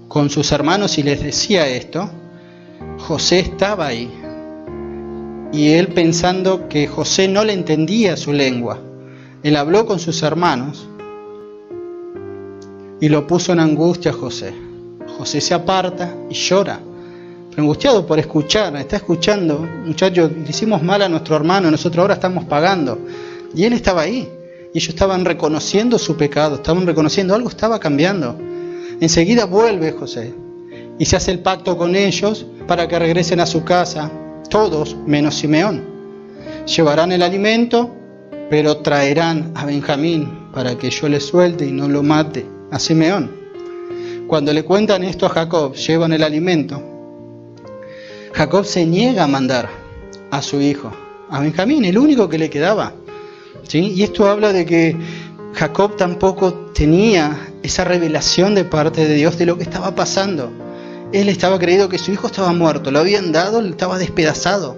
con sus hermanos y les decía esto, José estaba ahí. Y él, pensando que José no le entendía su lengua, él habló con sus hermanos y lo puso en angustia a José. José se aparta y llora, angustiado por escuchar. Está escuchando: muchachos, le hicimos mal a nuestro hermano, nosotros ahora estamos pagando. Y él estaba ahí. Y ellos estaban reconociendo su pecado, estaban reconociendo algo estaba cambiando. Enseguida vuelve José y se hace el pacto con ellos para que regresen a su casa, todos menos Simeón. Llevarán el alimento, pero traerán a Benjamín para que yo le suelte y no lo mate a Simeón. Cuando le cuentan esto a Jacob, llevan el alimento. Jacob se niega a mandar a su hijo, a Benjamín, el único que le quedaba. ¿Sí? Y esto habla de que Jacob tampoco tenía esa revelación de parte de Dios de lo que estaba pasando. Él estaba creído que su hijo estaba muerto, lo habían dado, estaba despedazado,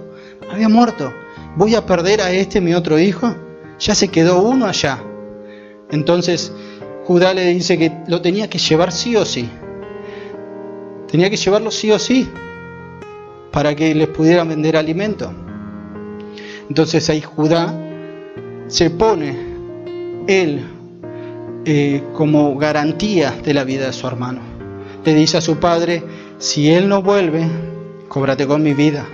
había muerto. ¿Voy a perder a mi otro hijo? Ya se quedó uno allá. Entonces Judá le dice que lo tenía que llevar sí o sí. Tenía que llevarlo sí o sí para que les pudieran vender alimento. Entonces ahí Judá se pone él como garantía de la vida de su hermano. Le dice a su padre, si él no vuelve, cóbrate con mi vida.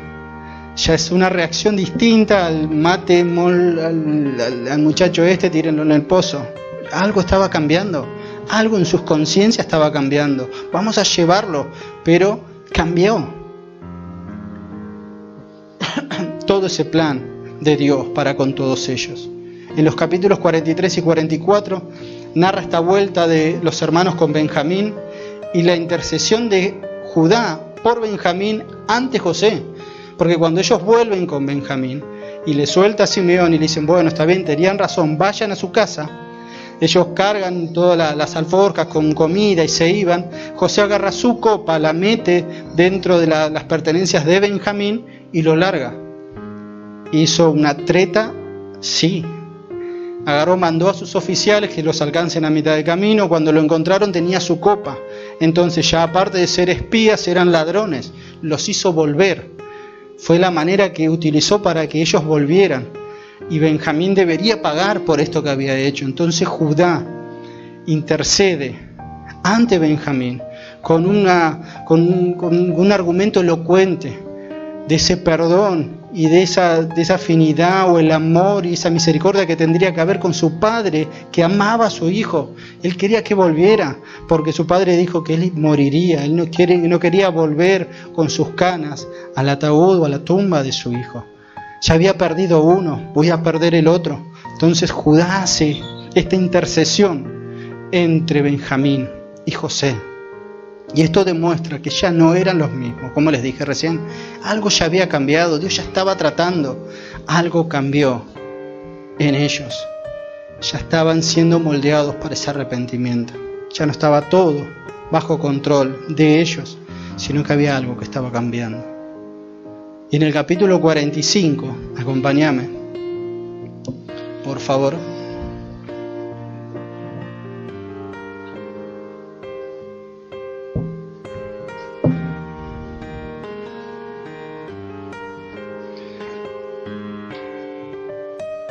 Ya es una reacción distinta al mate, al muchacho tírenlo en el pozo. Algo estaba cambiando, algo en sus conciencias estaba cambiando. Vamos a llevarlo, pero cambió. Todo ese plan de Dios para con todos ellos. En los capítulos 43 y 44 narra esta vuelta de los hermanos con Benjamín y la intercesión de Judá por Benjamín ante José. Porque cuando ellos vuelven con Benjamín y le suelta a Simeón y le dicen, bueno, está bien, tenían razón, vayan a su casa. Ellos cargan todas las alforjas con comida y se iban. José agarra su copa, la mete dentro de las pertenencias de Benjamín y lo larga. Hizo una treta, sí. Mandó a sus oficiales que los alcancen a mitad de camino. Cuando lo encontraron tenía su copa. Entonces ya aparte de ser espías eran ladrones. Los hizo volver. Fue la manera que utilizó para que ellos volvieran. Y Benjamín debería pagar por esto que había hecho. Entonces Judá intercede ante Benjamín con un argumento elocuente de ese perdón y de esa afinidad o el amor y esa misericordia que tendría que haber con su padre, que amaba a su hijo. Él quería que volviera, porque su padre dijo que él moriría. Él no quería volver con sus canas al ataúd o a la tumba de su hijo. Ya había perdido uno, voy a perder el otro. Entonces Judá hace esta intercesión entre Benjamín y José. Y esto demuestra que ya no eran los mismos. Como les dije recién, algo ya había cambiado, Dios ya estaba tratando, algo cambió en ellos. Ya estaban siendo moldeados para ese arrepentimiento. Ya no estaba todo bajo control de ellos, sino que había algo que estaba cambiando. Y en el capítulo 45, acompáñame, por favor.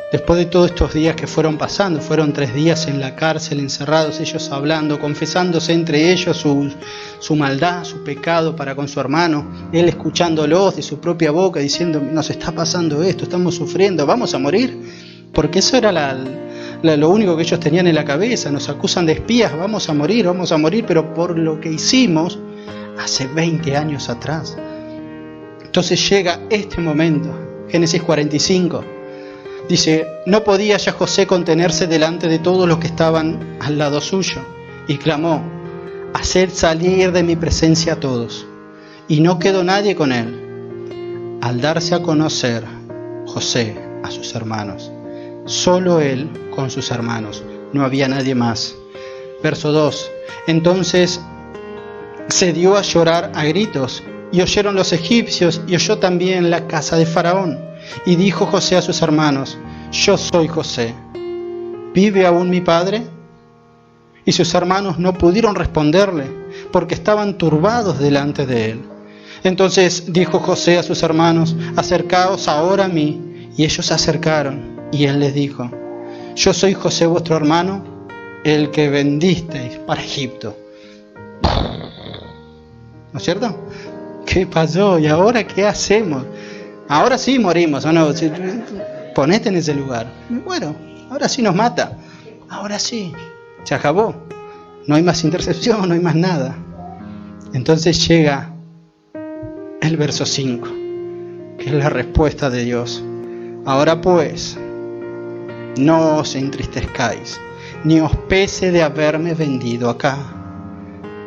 Después de todos estos días que fueron pasando, fueron 3 días en la cárcel, encerrados, ellos hablando, confesándose entre ellos su maldad, su pecado para con su hermano, él escuchándolos de su propia boca, diciendo, nos está pasando esto, estamos sufriendo, vamos a morir, porque eso era lo único que ellos tenían en la cabeza, nos acusan de espías, vamos a morir, pero por lo que hicimos hace 20 años atrás. Entonces llega este momento, Génesis 45, dice, no podía ya José contenerse delante de todos los que estaban al lado suyo, y clamó, haced salir de mi presencia a todos. Y no quedó nadie con él. Al darse a conocer José a sus hermanos, solo él con sus hermanos, no había nadie más. Verso 2, entonces se dio a llorar a gritos, y oyeron los egipcios, y oyó también la casa de Faraón. Y dijo José a sus hermanos, yo soy José, ¿vive aún mi padre? Y sus hermanos no pudieron responderle, porque estaban turbados delante de él. Entonces dijo José a sus hermanos, acercaos ahora a mí. Y ellos se acercaron, y él les dijo, yo soy José vuestro hermano, el que vendisteis para Egipto. ¿No es cierto? ¿Qué pasó? ¿Y ahora qué hacemos? Ahora sí morimos, ¿o no? Ponete en ese lugar. Bueno, ahora sí nos mata, ahora sí, se acabó, no hay más intercepción, no hay más nada. Entonces llega el verso 5, que es la respuesta de Dios. Ahora pues, no os entristezcáis, ni os pese de haberme vendido acá,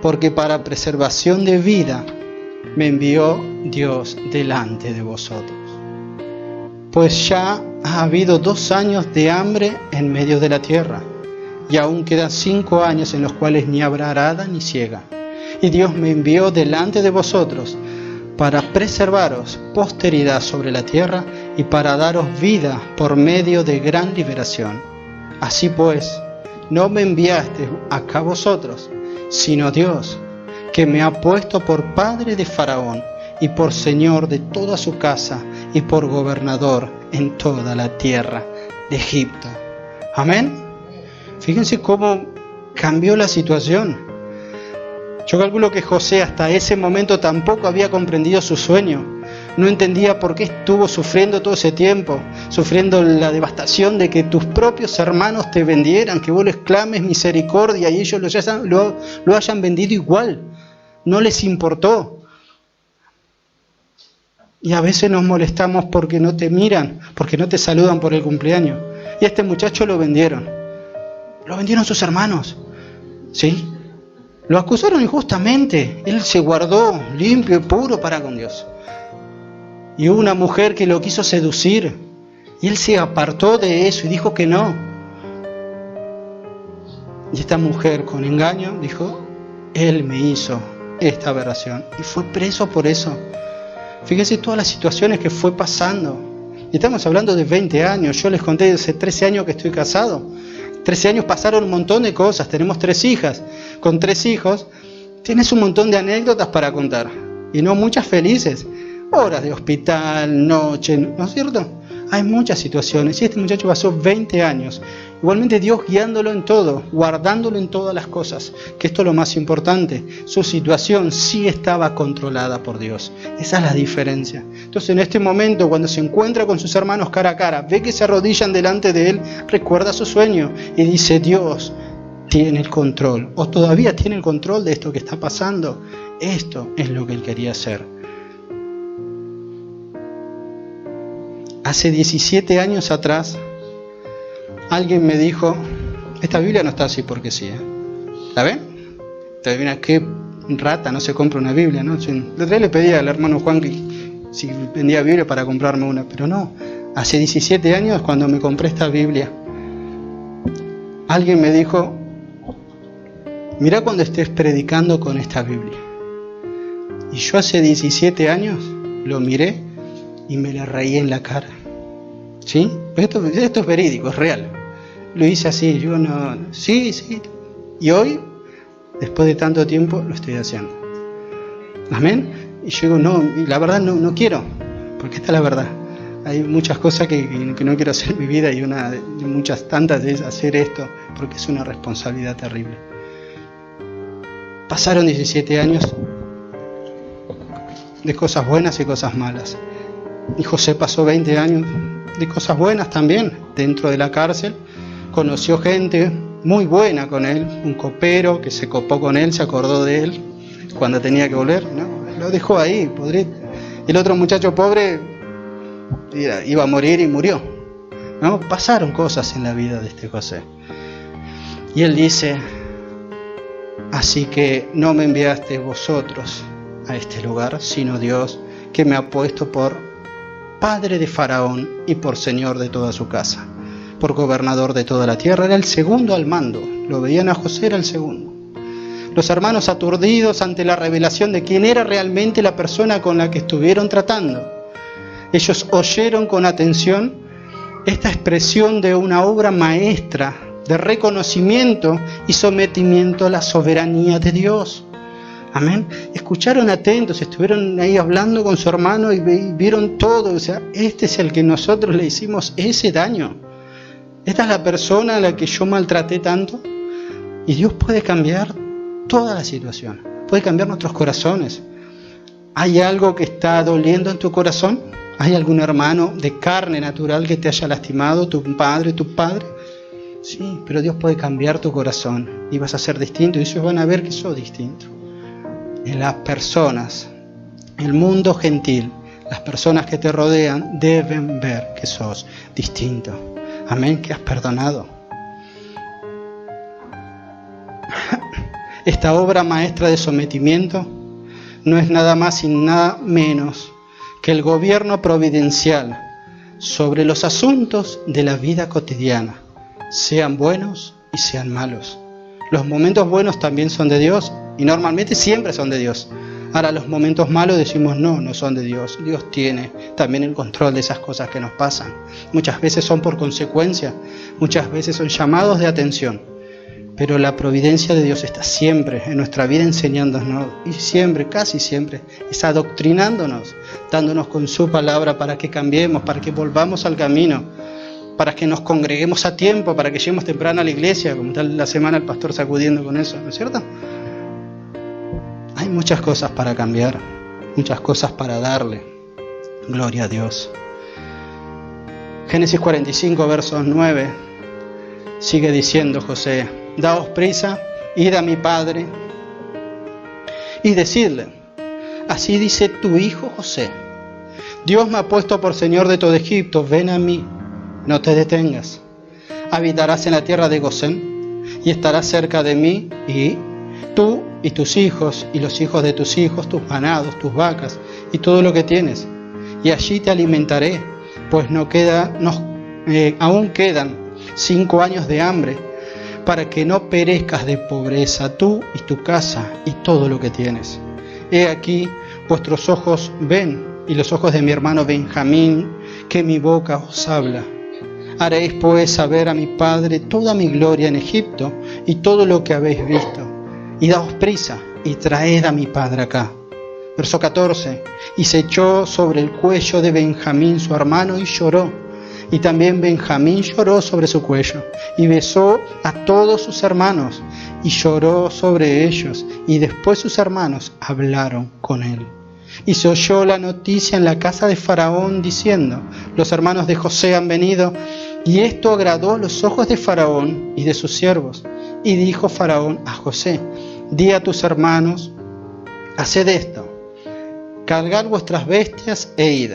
porque para preservación de vida me envió Dios delante de vosotros. Pues ya ha habido 2 años de hambre en medio de la tierra, y aún quedan 5 años en los cuales ni habrá arada ni siega. Y Dios me envió delante de vosotros para preservaros posteridad sobre la tierra y para daros vida por medio de gran liberación. Así pues, no me enviaste acá vosotros, sino Dios, que me ha puesto por padre de Faraón y por señor de toda su casa y por gobernador en toda la tierra de Egipto. Amén. Fíjense cómo cambió la situación. Yo calculo que José hasta ese momento tampoco había comprendido su sueño. No entendía por qué estuvo sufriendo todo ese tiempo, sufriendo la devastación de que tus propios hermanos te vendieran, que vos les clames misericordia y ellos lo hayan vendido igual. No les importó. Y a veces nos molestamos porque no te miran, porque no te saludan por el cumpleaños. Y a este muchacho lo vendieron sus hermanos, ¿sí? Lo acusaron injustamente, él se guardó limpio y puro para con Dios. Y hubo una mujer que lo quiso seducir, y él se apartó de eso y dijo que no. Y esta mujer con engaño dijo, él me hizo esta aberración, y fue preso por eso. Fíjense todas las situaciones que fue pasando. Y estamos hablando de 20 años, yo les conté hace 13 años que estoy casado. 13 años pasaron un montón de cosas, tenemos 3 hijas. Con 3 hijos tienes un montón de anécdotas para contar, y no muchas felices. Horas de hospital, noche, ¿no es cierto? Hay muchas situaciones, y este muchacho pasó 20 años. Igualmente Dios guiándolo en todo, guardándolo en todas las cosas, que esto es lo más importante. Su situación sí estaba controlada por Dios. Esa es la diferencia. Entonces en este momento, cuando se encuentra con sus hermanos cara a cara, ve que se arrodillan delante de él, recuerda su sueño y dice, Dios tiene el control, o todavía tiene el control de esto que está pasando. Esto es lo que él quería hacer. Hace 17 años atrás, alguien me dijo, esta Biblia no está así porque sí, ¿la ven? Te adivina qué rata no se compra una Biblia, ¿no? La otra vez le pedí al hermano Juan que si vendía Biblia para comprarme una, pero no. Hace 17 años cuando me compré esta Biblia, alguien me dijo, mirá cuando estés predicando con esta Biblia. Y yo hace 17 años lo miré y me le reí en la cara. ¿Sí? Esto es verídico, es real. Lo hice así, yo no... Sí. Y hoy, después de tanto tiempo, lo estoy haciendo. ¿Amén? Y yo digo, no, la verdad no quiero, porque esta es la verdad. Hay muchas cosas que no quiero hacer en mi vida, y una de muchas tantas es hacer esto, porque es una responsabilidad terrible. Pasaron 17 años de cosas buenas y cosas malas. Y José pasó 20 años de cosas buenas también, dentro de la cárcel. Conoció gente muy buena con él, un copero que se copó con él, se acordó de él cuando tenía que volver, ¿no? Lo dejó ahí, podrito. El otro muchacho pobre iba a morir y murió, ¿no? Pasaron cosas en la vida de este José. Y él dice, así que no me enviaste vosotros a este lugar, sino Dios, que me ha puesto por padre de Faraón y por señor de toda su casa, por gobernador de toda la tierra. Era el segundo al mando. Lo veían a José, era el segundo. Los hermanos aturdidos ante la revelación de quién era realmente la persona con la que estuvieron tratando. Ellos oyeron con atención esta expresión de una obra maestra de reconocimiento y sometimiento a la soberanía de Dios. Amén. Escucharon atentos, estuvieron ahí hablando con su hermano y vieron todo. O sea, este es el que nosotros le hicimos ese daño. Esta es la persona a la que yo maltraté tanto. Y Dios puede cambiar toda la situación. Puede cambiar nuestros corazones. ¿Hay algo que está doliendo en tu corazón? ¿Hay algún hermano de carne natural que te haya lastimado? ¿Tu padre? Sí, pero Dios puede cambiar tu corazón y vas a ser distinto y ellos van a ver que sos distinto. En las personas, el mundo gentil, las personas que te rodean deben ver que sos distinto. Amén, que has perdonado. Esta obra maestra de sometimiento no es nada más y nada menos que el gobierno providencial sobre los asuntos de la vida cotidiana, sean buenos y sean malos. Los momentos buenos también son de Dios y normalmente siempre son de Dios. Ahora los momentos malos decimos no son de Dios. Dios tiene también el control de esas cosas que nos pasan. Muchas veces son por consecuencia, muchas veces son llamados de atención. Pero la providencia de Dios está siempre en nuestra vida enseñándonos y siempre, casi siempre, está adoctrinándonos, dándonos con su palabra para que cambiemos, para que volvamos al camino, para que nos congreguemos a tiempo, para que lleguemos temprano a la iglesia, como está la semana el pastor sacudiendo con eso, ¿no es cierto? Hay muchas cosas para cambiar, muchas cosas para darle. Gloria a Dios. Génesis 45, versos 9, sigue diciendo José: daos prisa, id a mi padre y decidle: así dice tu hijo José, Dios me ha puesto por señor de todo Egipto, ven a mí, no te detengas. Habitarás en la tierra de Gosén y estarás cerca de mí, y tú y tus hijos y los hijos de tus hijos, tus ganados, tus vacas y todo lo que tienes, y allí te alimentaré, pues aún quedan 5 años de hambre, para que no perezcas de pobreza tú y tu casa y todo lo que tienes. He aquí, vuestros ojos ven, y los ojos de mi hermano Benjamín, que mi boca os habla. Haréis pues saber a mi padre toda mi gloria en Egipto y todo lo que habéis visto. Y daos prisa y traed a mi padre acá. Verso 14. Y se echó sobre el cuello de Benjamín su hermano y lloró. Y también Benjamín lloró sobre su cuello, y besó a todos sus hermanos, y lloró sobre ellos, y después sus hermanos hablaron con él. Y se oyó la noticia en la casa de Faraón, diciendo: los hermanos de José han venido, y esto agradó a los ojos de Faraón y de sus siervos. Y dijo Faraón a José: di a tus hermanos, haced esto, cargad vuestras bestias e id,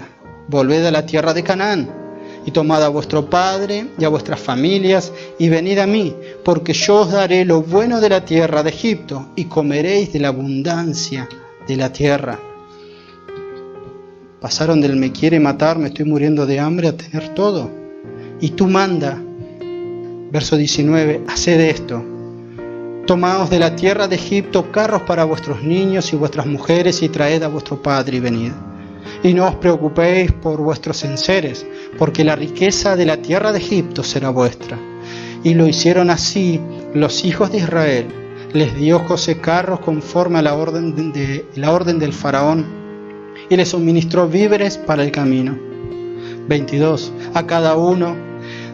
volved a la tierra de Canaán, y tomad a vuestro padre y a vuestras familias, y venid a mí, porque yo os daré lo bueno de la tierra de Egipto, y comeréis de la abundancia de la tierra. Pasaron del me quiere matar, me estoy muriendo de hambre, a tener todo. Y tú manda, verso 19, haced esto: tomaos de la tierra de Egipto carros para vuestros niños y vuestras mujeres, y traed a vuestro padre y venid. Y no os preocupéis por vuestros enseres, porque la riqueza de la tierra de Egipto será vuestra. Y lo hicieron así los hijos de Israel. Les dio José carros conforme a la orden del faraón, y les suministró víveres para el camino. 22. A cada uno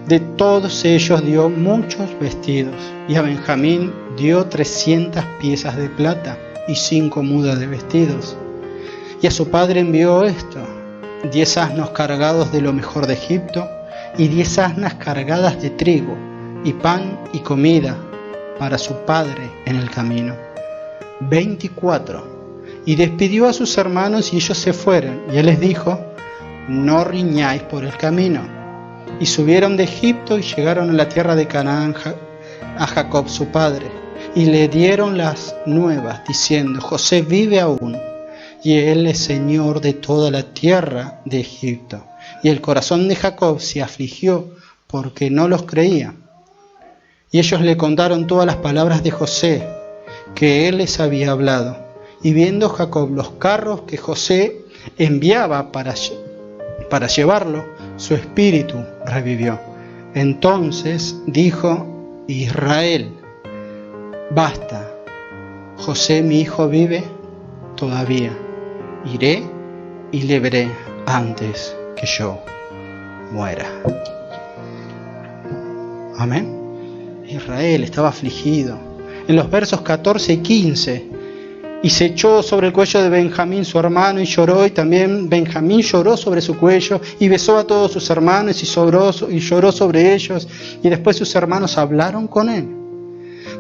de todos ellos dio muchos vestidos, y a Benjamín dio 300 piezas de plata y 5 mudas de vestidos. Y a su padre envió esto: 10 asnos cargados de lo mejor de Egipto, y 10 asnas cargadas de trigo, y pan y comida para su padre en el camino. 24. Y despidió a sus hermanos, y ellos se fueron, y él les dijo: no riñáis por el camino. Y subieron de Egipto y llegaron a la tierra de Canaán a Jacob su padre, y le dieron las nuevas, diciendo: José vive aún, y él es señor de toda la tierra de Egipto. Y el corazón de Jacob se afligió porque no los creía. Y ellos le contaron todas las palabras de José que él les había hablado. Y viendo Jacob los carros que José enviaba para llevarlo, su espíritu revivió. Entonces dijo Israel: basta, José mi hijo vive todavía. Iré y le veré antes que yo muera. Amén. Israel estaba afligido. En los versos 14 y 15 y se echó sobre el cuello de Benjamín su hermano y lloró, y también Benjamín lloró sobre su cuello y besó a todos sus hermanos y lloró sobre ellos, y después sus hermanos hablaron con él.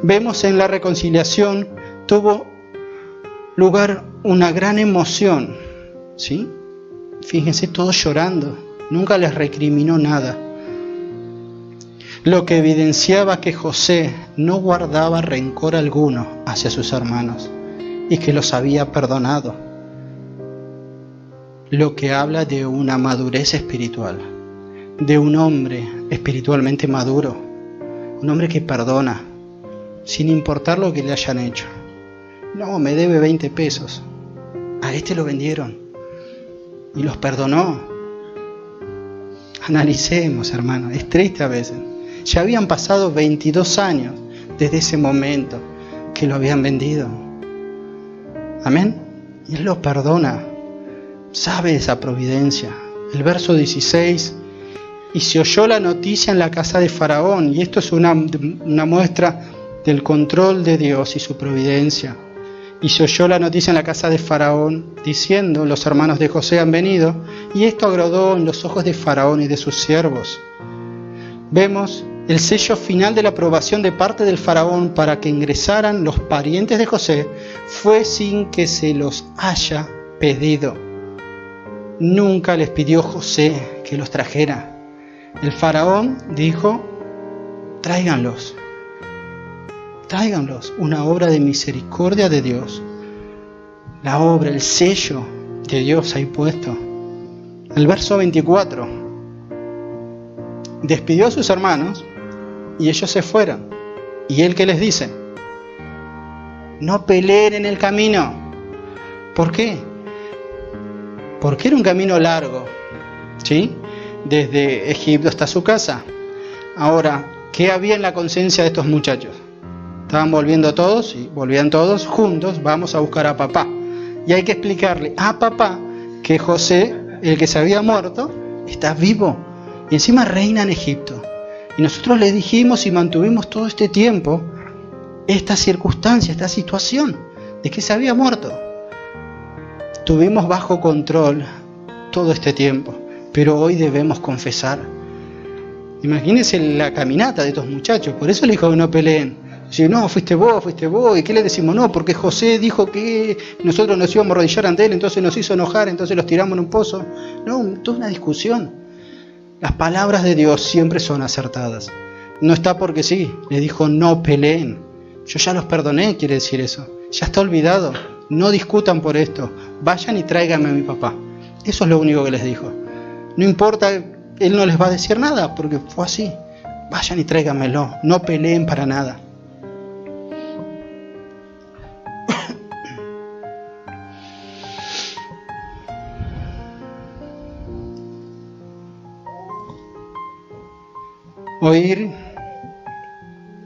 Vemos en la reconciliación tuvo lugar una gran emoción, ¿sí? Fíjense, todos llorando, nunca les recriminó nada, lo que evidenciaba que José no guardaba rencor alguno hacia sus hermanos y que los había perdonado, lo que habla de una madurez espiritual, de un hombre espiritualmente maduro, un hombre que perdona, sin importar lo que le hayan hecho. No, me debe 20 pesos, a este lo vendieron y los perdonó. Analicemos, hermano, es triste a veces. Ya habían pasado 22 años desde ese momento que lo habían vendido. Amén. Y Él lo perdona. Sabe esa providencia. El verso 16. Y se oyó la noticia en la casa de Faraón. Y esto es una muestra del control de Dios y su providencia. Y se oyó la noticia en la casa de Faraón, diciendo: los hermanos de José han venido. Y esto agradó en los ojos de Faraón y de sus siervos. Vemos el sello final de la aprobación de parte del Faraón para que ingresaran los parientes de José fue sin que se los haya pedido. Nunca les pidió José que los trajera. El Faraón dijo: tráiganlos, una obra de misericordia de Dios. La obra, el sello de Dios ahí puesto. El verso 24. Despidió a sus hermanos y ellos se fueron. ¿Y él qué les dice? No peleen en el camino. ¿Por qué? Porque era un camino largo, ¿sí? Desde Egipto hasta su casa. Ahora, ¿qué había en la conciencia de estos muchachos? Estaban volviendo todos, y volvían todos juntos. Vamos a buscar a papá. Y hay que explicarle a papá que José, el que se había muerto, está vivo. Y encima reina en Egipto. Y nosotros le dijimos y mantuvimos todo este tiempo esta circunstancia, esta situación de que se había muerto. Tuvimos bajo control todo este tiempo, pero hoy debemos confesar. Imagínense la caminata de estos muchachos, por eso le dijo que no peleen. Si no, fuiste vos, ¿y qué le decimos? No, porque José dijo que nosotros nos íbamos a arrodillar ante él, entonces nos hizo enojar, entonces los tiramos en un pozo. No, toda una discusión. Las palabras de Dios siempre son acertadas. No está porque sí, le dijo no peleen. Yo ya los perdoné, quiere decir eso. Ya está olvidado. No discutan por esto. Vayan y tráiganme a mi papá. Eso es lo único que les dijo. No importa, él no les va a decir nada porque fue así. Vayan y tráiganmelo. No peleen para nada. Oír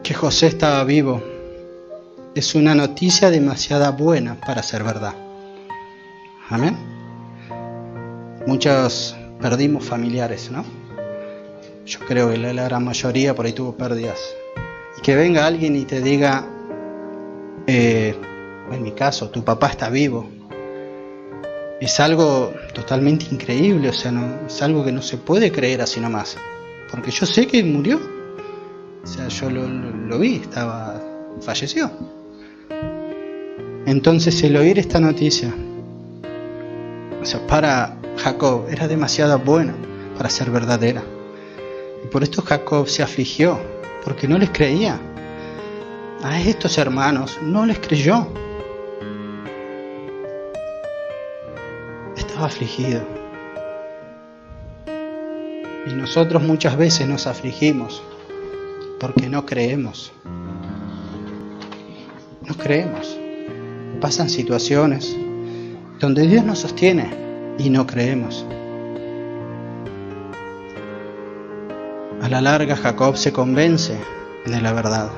que José estaba vivo es una noticia demasiado buena para ser verdad. Amén. Muchos perdimos familiares, ¿no? Yo creo que la gran mayoría por ahí tuvo pérdidas. Y que venga alguien y te diga, en mi caso, tu papá está vivo. Es algo totalmente increíble, o sea, no, es algo que no se puede creer así nomás. Porque yo sé que murió. O sea, yo lo vi, falleció. Entonces el oír esta noticia, o sea, para Jacob era demasiado buena para ser verdadera. Y por esto Jacob se afligió, porque no les creía. A estos hermanos no les creyó. Estaba afligido. Y nosotros muchas veces nos afligimos porque no creemos. No creemos. Pasan situaciones donde Dios nos sostiene y no creemos. A la larga Jacob se convence de la verdad.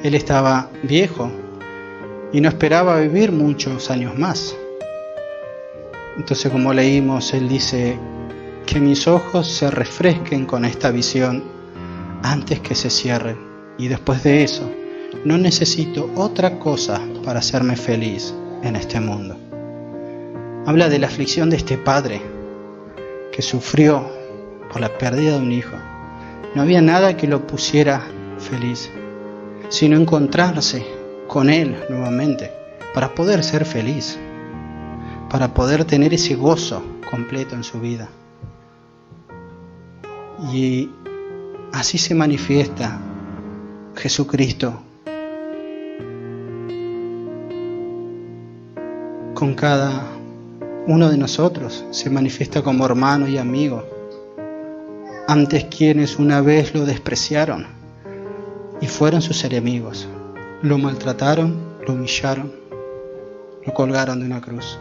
Él estaba viejo y no esperaba vivir muchos años más. Entonces, como leímos, él dice: que mis ojos se refresquen con esta visión antes que se cierren. Y después de eso, no necesito otra cosa para hacerme feliz en este mundo. Habla de la aflicción de este padre que sufrió por la pérdida de un hijo. No había nada que lo pusiera feliz, sino encontrarse con Él nuevamente para poder ser feliz, para poder tener ese gozo completo en su vida. Y así se manifiesta Jesucristo con cada uno de nosotros. Se manifiesta como hermano y amigo. Antes quienes una vez lo despreciaron y fueron sus enemigos, lo maltrataron, lo humillaron, lo colgaron de una cruz.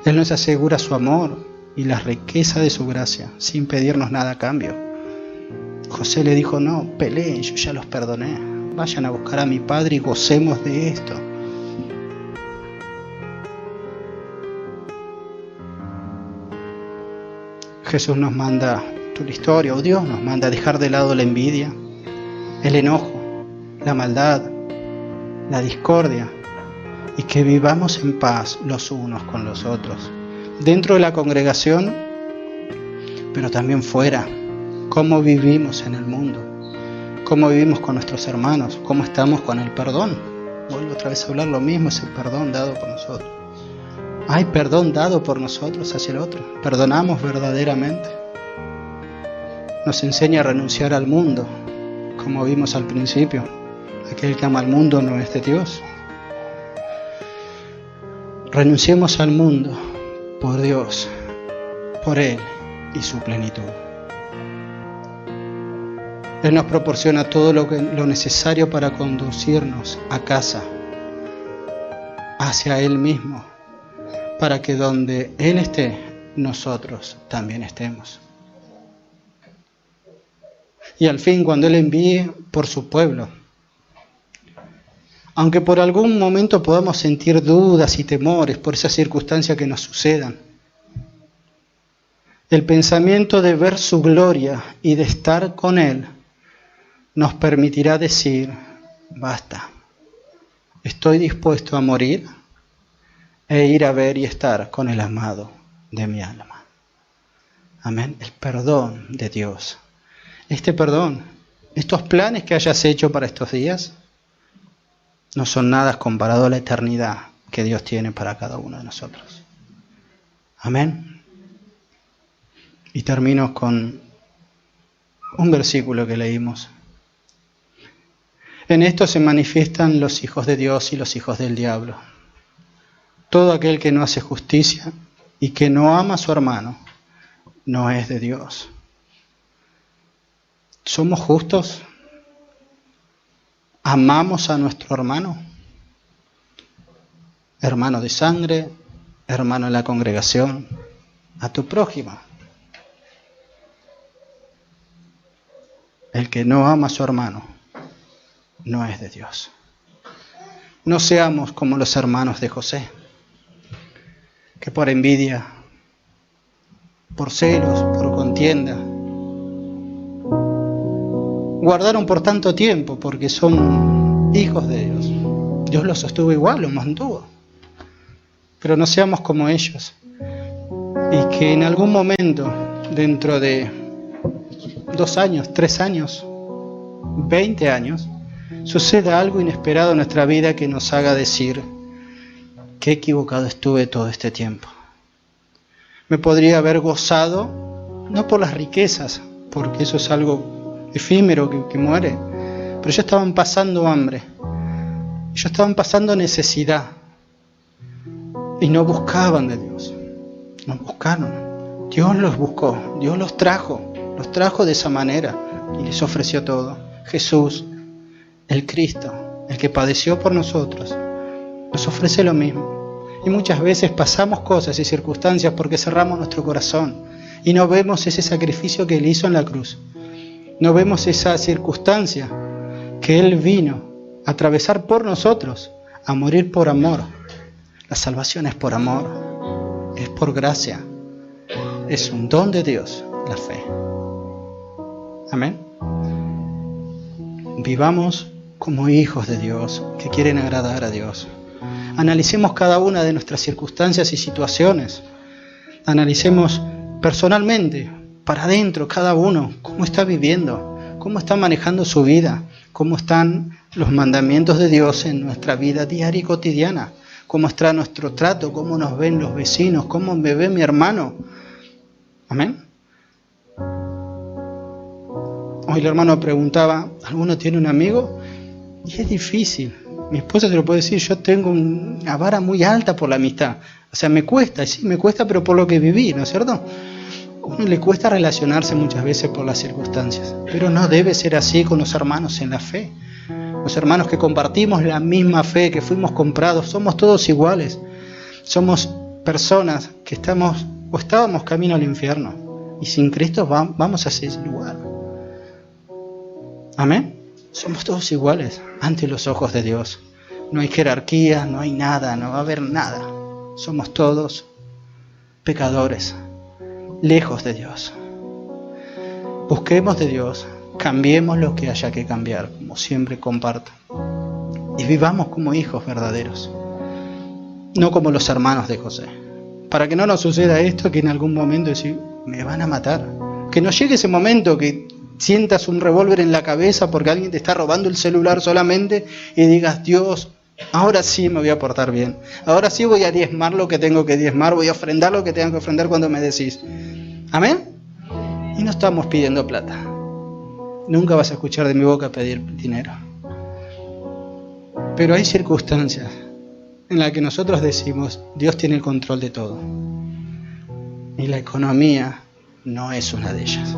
Él nos asegura su amor y la riqueza de su gracia, sin pedirnos nada a cambio. José le dijo: no, peleen, yo ya los perdoné. Vayan a buscar a mi padre y gocemos de esto. Jesús nos manda, toda la historia, o Dios nos manda a dejar de lado la envidia, el enojo, la maldad, la discordia, y que vivamos en paz los unos con los otros, dentro de la congregación, pero también fuera. Cómo vivimos en el mundo, cómo vivimos con nuestros hermanos, cómo estamos con el perdón. Vuelvo otra vez a hablar lo mismo, ese perdón dado por nosotros. ¿Hay perdón dado por nosotros hacia el otro? ¿Perdonamos verdaderamente? Nos enseña a renunciar al mundo, como vimos al principio. Aquel que ama al mundo no es de Dios. Renunciemos al mundo por Dios, por Él y su plenitud. Él nos proporciona todo lo necesario para conducirnos a casa, hacia Él mismo, para que donde Él esté, nosotros también estemos. Y al fin, cuando Él envíe por su pueblo, aunque por algún momento podamos sentir dudas y temores por esas circunstancias que nos sucedan, el pensamiento de ver su gloria y de estar con Él nos permitirá decir: basta, estoy dispuesto a morir e ir a ver y estar con el amado de mi alma. Amén. El perdón de Dios. Este perdón, estos planes que hayas hecho para estos días, no son nada comparado a la eternidad que Dios tiene para cada uno de nosotros. Amén. Y termino con un versículo que leímos. En esto se manifiestan los hijos de Dios y los hijos del diablo. Todo aquel que no hace justicia y que no ama a su hermano no es de Dios. ¿Somos justos? ¿Amamos a nuestro hermano? Hermano de sangre, hermano en la congregación, a tu prójimo. El que no ama a su hermano no es de Dios. No seamos como los hermanos de José, que por envidia, por celos, por contienda, guardaron por tanto tiempo porque son hijos de Dios. Dios los sostuvo igual, los mantuvo. Pero no seamos como ellos. Y que en algún momento, dentro de 2 años, 3 años, 20 años, suceda algo inesperado en nuestra vida que nos haga decir: qué equivocado estuve todo este tiempo. Me podría haber gozado, no por las riquezas, porque eso es algo efímero que muere, pero ellos estaban pasando hambre, ellos estaban pasando necesidad, y no buscaban de Dios, no buscaron. Dios los buscó, Dios los trajo de esa manera y les ofreció todo. Jesús, el Cristo, el que padeció por nosotros, nos ofrece lo mismo. Y muchas veces pasamos cosas y circunstancias porque cerramos nuestro corazón y no vemos ese sacrificio que Él hizo en la cruz. No vemos esa circunstancia que Él vino a atravesar por nosotros, a morir por amor. La salvación es por amor, es por gracia, es un don de Dios, la fe. Amén. Vivamos como hijos de Dios, que quieren agradar a Dios. Analicemos cada una de nuestras circunstancias y situaciones. Analicemos personalmente, para adentro, cada uno, cómo está viviendo, cómo está manejando su vida, cómo están los mandamientos de Dios en nuestra vida diaria y cotidiana, cómo está nuestro trato, cómo nos ven los vecinos, cómo me ve mi hermano. Amén. Hoy el hermano preguntaba, ¿alguno tiene un amigo? Y es difícil. Mi esposa te lo puede decir, yo tengo una vara muy alta por la amistad. O sea, me cuesta, sí, me cuesta, pero por lo que viví, ¿no es cierto? A uno le cuesta relacionarse muchas veces por las circunstancias, pero no debe ser así con los hermanos en la fe. Los hermanos que compartimos la misma fe, que fuimos comprados, somos todos iguales. Somos personas que estamos o estábamos camino al infierno, y sin Cristo vamos a ser igual. Amén. Somos todos iguales ante los ojos de Dios. No hay jerarquía, no hay nada, no va a haber nada. Somos todos pecadores, lejos de Dios. Busquemos de Dios, cambiemos lo que haya que cambiar, como siempre comparto. Y vivamos como hijos verdaderos, no como los hermanos de José. Para que no nos suceda esto, que en algún momento decir, me van a matar. Que no llegue ese momento que sientas un revólver en la cabeza porque alguien te está robando el celular solamente y digas, Dios, ahora sí me voy a portar bien. Ahora sí voy a diezmar lo que tengo que diezmar, voy a ofrendar lo que tengo que ofrendar cuando me decís. Amén. Y no estamos pidiendo plata. Nunca vas a escuchar de mi boca pedir dinero. Pero hay circunstancias en las que nosotros decimos, Dios tiene el control de todo. Y la economía no es una de ellas.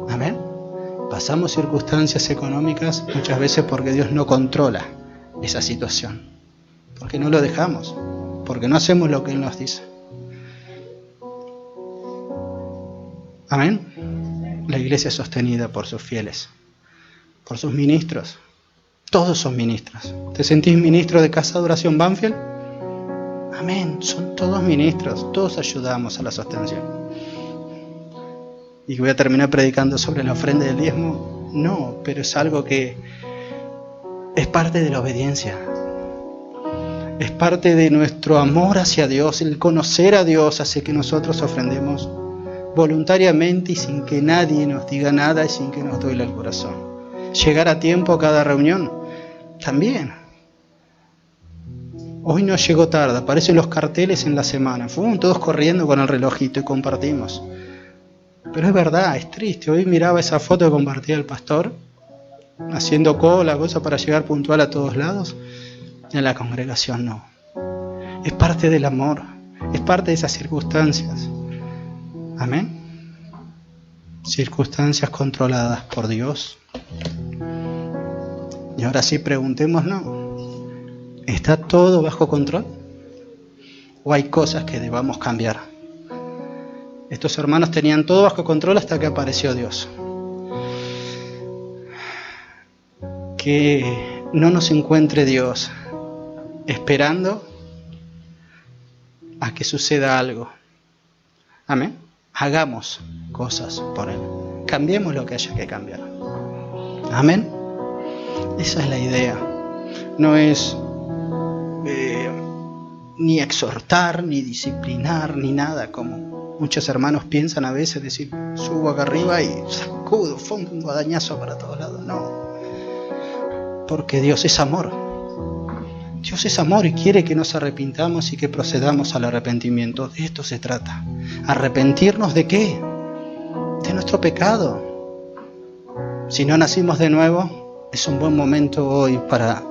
Amén. Pasamos circunstancias económicas muchas veces porque Dios no controla esa situación. Porque no lo dejamos. Porque no hacemos lo que Él nos dice. Amén. La iglesia es sostenida por sus fieles, por sus ministros. Todos son ministros. ¿Te sentís ministro de Casa de Oración Banfield? Amén. Son todos ministros. Todos ayudamos a la sostención. ¿Y voy a terminar predicando sobre la ofrenda del diezmo? No, pero es algo que es parte de la obediencia. Es parte de nuestro amor hacia Dios. El conocer a Dios hace que nosotros ofrendemos voluntariamente y sin que nadie nos diga nada y sin que nos duela el corazón. Llegar a tiempo a cada reunión, también. Hoy no llegó tarde, aparecen los carteles en la semana. Fuimos todos corriendo con el relojito y compartimos. Pero es verdad, es triste. Hoy miraba esa foto que compartía el pastor, haciendo cola, cosas para llegar puntual a todos lados. Y en la congregación no. Es parte del amor, es parte de esas circunstancias. Amén. Circunstancias controladas por Dios. Y ahora sí preguntémonos, ¿está todo bajo control? ¿O hay cosas que debamos cambiar? Estos hermanos tenían todo bajo control hasta que apareció Dios. Que no nos encuentre Dios esperando a que suceda algo. Amén. Hagamos cosas por Él. Cambiemos lo que haya que cambiar. Amén. Esa es la idea. No es ni exhortar, ni disciplinar, ni nada, como muchos hermanos piensan a veces, decir, subo acá arriba y sacudo, un guadañazo para todos lados. No. Porque Dios es amor. Dios es amor y quiere que nos arrepintamos y que procedamos al arrepentimiento. De esto se trata. ¿Arrepentirnos de qué? De nuestro pecado. Si no nacimos de nuevo, es un buen momento hoy para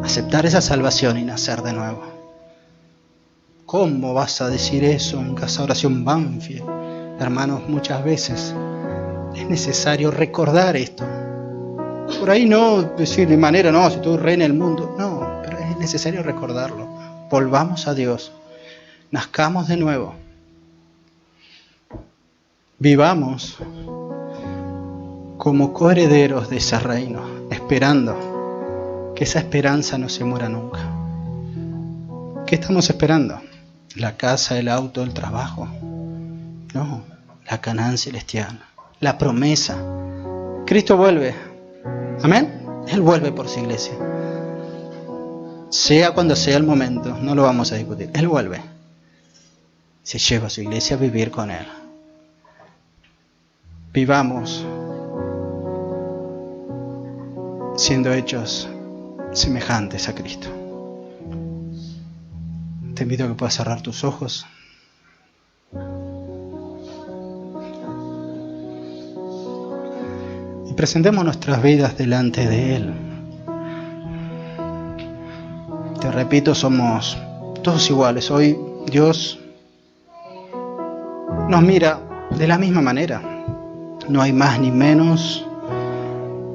aceptar esa salvación y nacer de nuevo. ¿Cómo vas a decir eso en Casa de Oración Banfield? Hermanos, muchas veces es necesario recordar esto. Por ahí no decir de manera, no, si tú reina el mundo. No, pero es necesario recordarlo. Volvamos a Dios. Nazcamos de nuevo. Vivamos como coherederos de ese reino, esperando que esa esperanza no se muera nunca. ¿Qué estamos esperando? ¿La casa, el auto, el trabajo? No, la Canaán celestial, la promesa. Cristo vuelve. Amén. Él vuelve por su iglesia. Sea cuando sea el momento, no lo vamos a discutir. Él vuelve. Se lleva a su iglesia a vivir con Él. Vivamos siendo hechos semejantes a Cristo. Te invito a que puedas cerrar tus ojos. Y presentemos nuestras vidas delante de Él. Te repito, somos todos iguales. Hoy Dios nos mira de la misma manera. No hay más ni menos.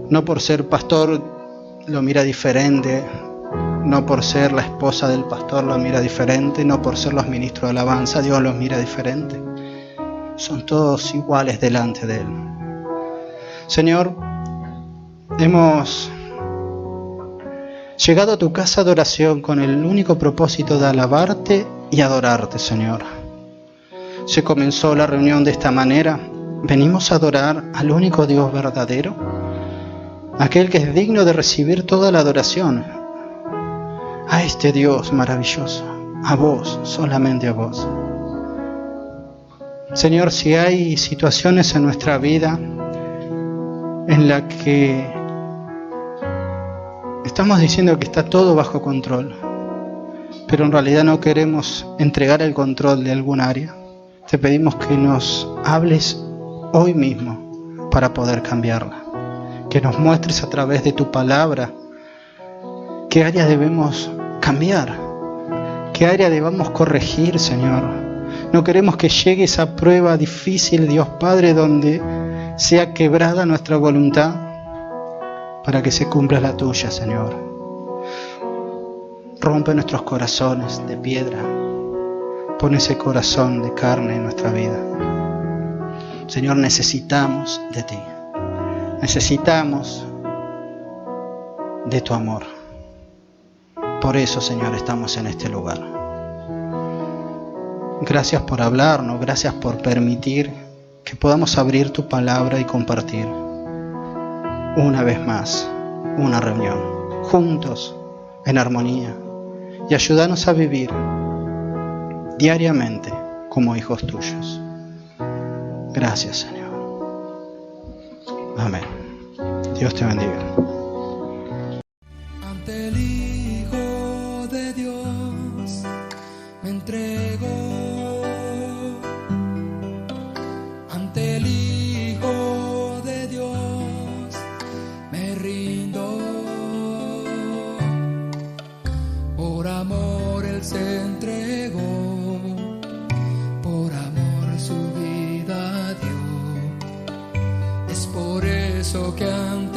No por ser pastor lo mira diferente. No por ser la esposa del pastor lo mira diferente. No por ser los ministros de alabanza Dios los mira diferente. Son todos iguales delante de Él. Señor, hemos llegado a tu casa de oración con el único propósito de alabarte y adorarte, Señor. Se comenzó la reunión de esta manera. Venimos a adorar al único Dios verdadero, aquel que es digno de recibir toda la adoración. A este Dios maravilloso, a vos, solamente a vos. Señor, si hay situaciones en nuestra vida en la que estamos diciendo que está todo bajo control, pero en realidad no queremos entregar el control de algún área, te pedimos que nos hables hoy mismo para poder cambiarla. Que nos muestres a través de tu palabra qué área debemos cambiar, qué área debemos corregir, Señor. No queremos que llegue esa prueba difícil, Dios Padre, donde sea quebrada nuestra voluntad para que se cumpla la tuya, Señor. Rompe nuestros corazones de piedra. Pon ese corazón de carne en nuestra vida. Señor, necesitamos de ti. Necesitamos de tu amor. Por eso, Señor, estamos en este lugar. Gracias por hablarnos, gracias por permitir que podamos abrir tu palabra y compartir una vez más una reunión, juntos, en armonía, y ayúdanos a vivir diariamente como hijos tuyos. Gracias, Señor. Amén. Dios te bendiga. Ante el Hijo de Dios me entrego. Ante el Hijo de Dios me rindo. Por amor Él se entregó. Por amor su vida dio. Es por eso que ando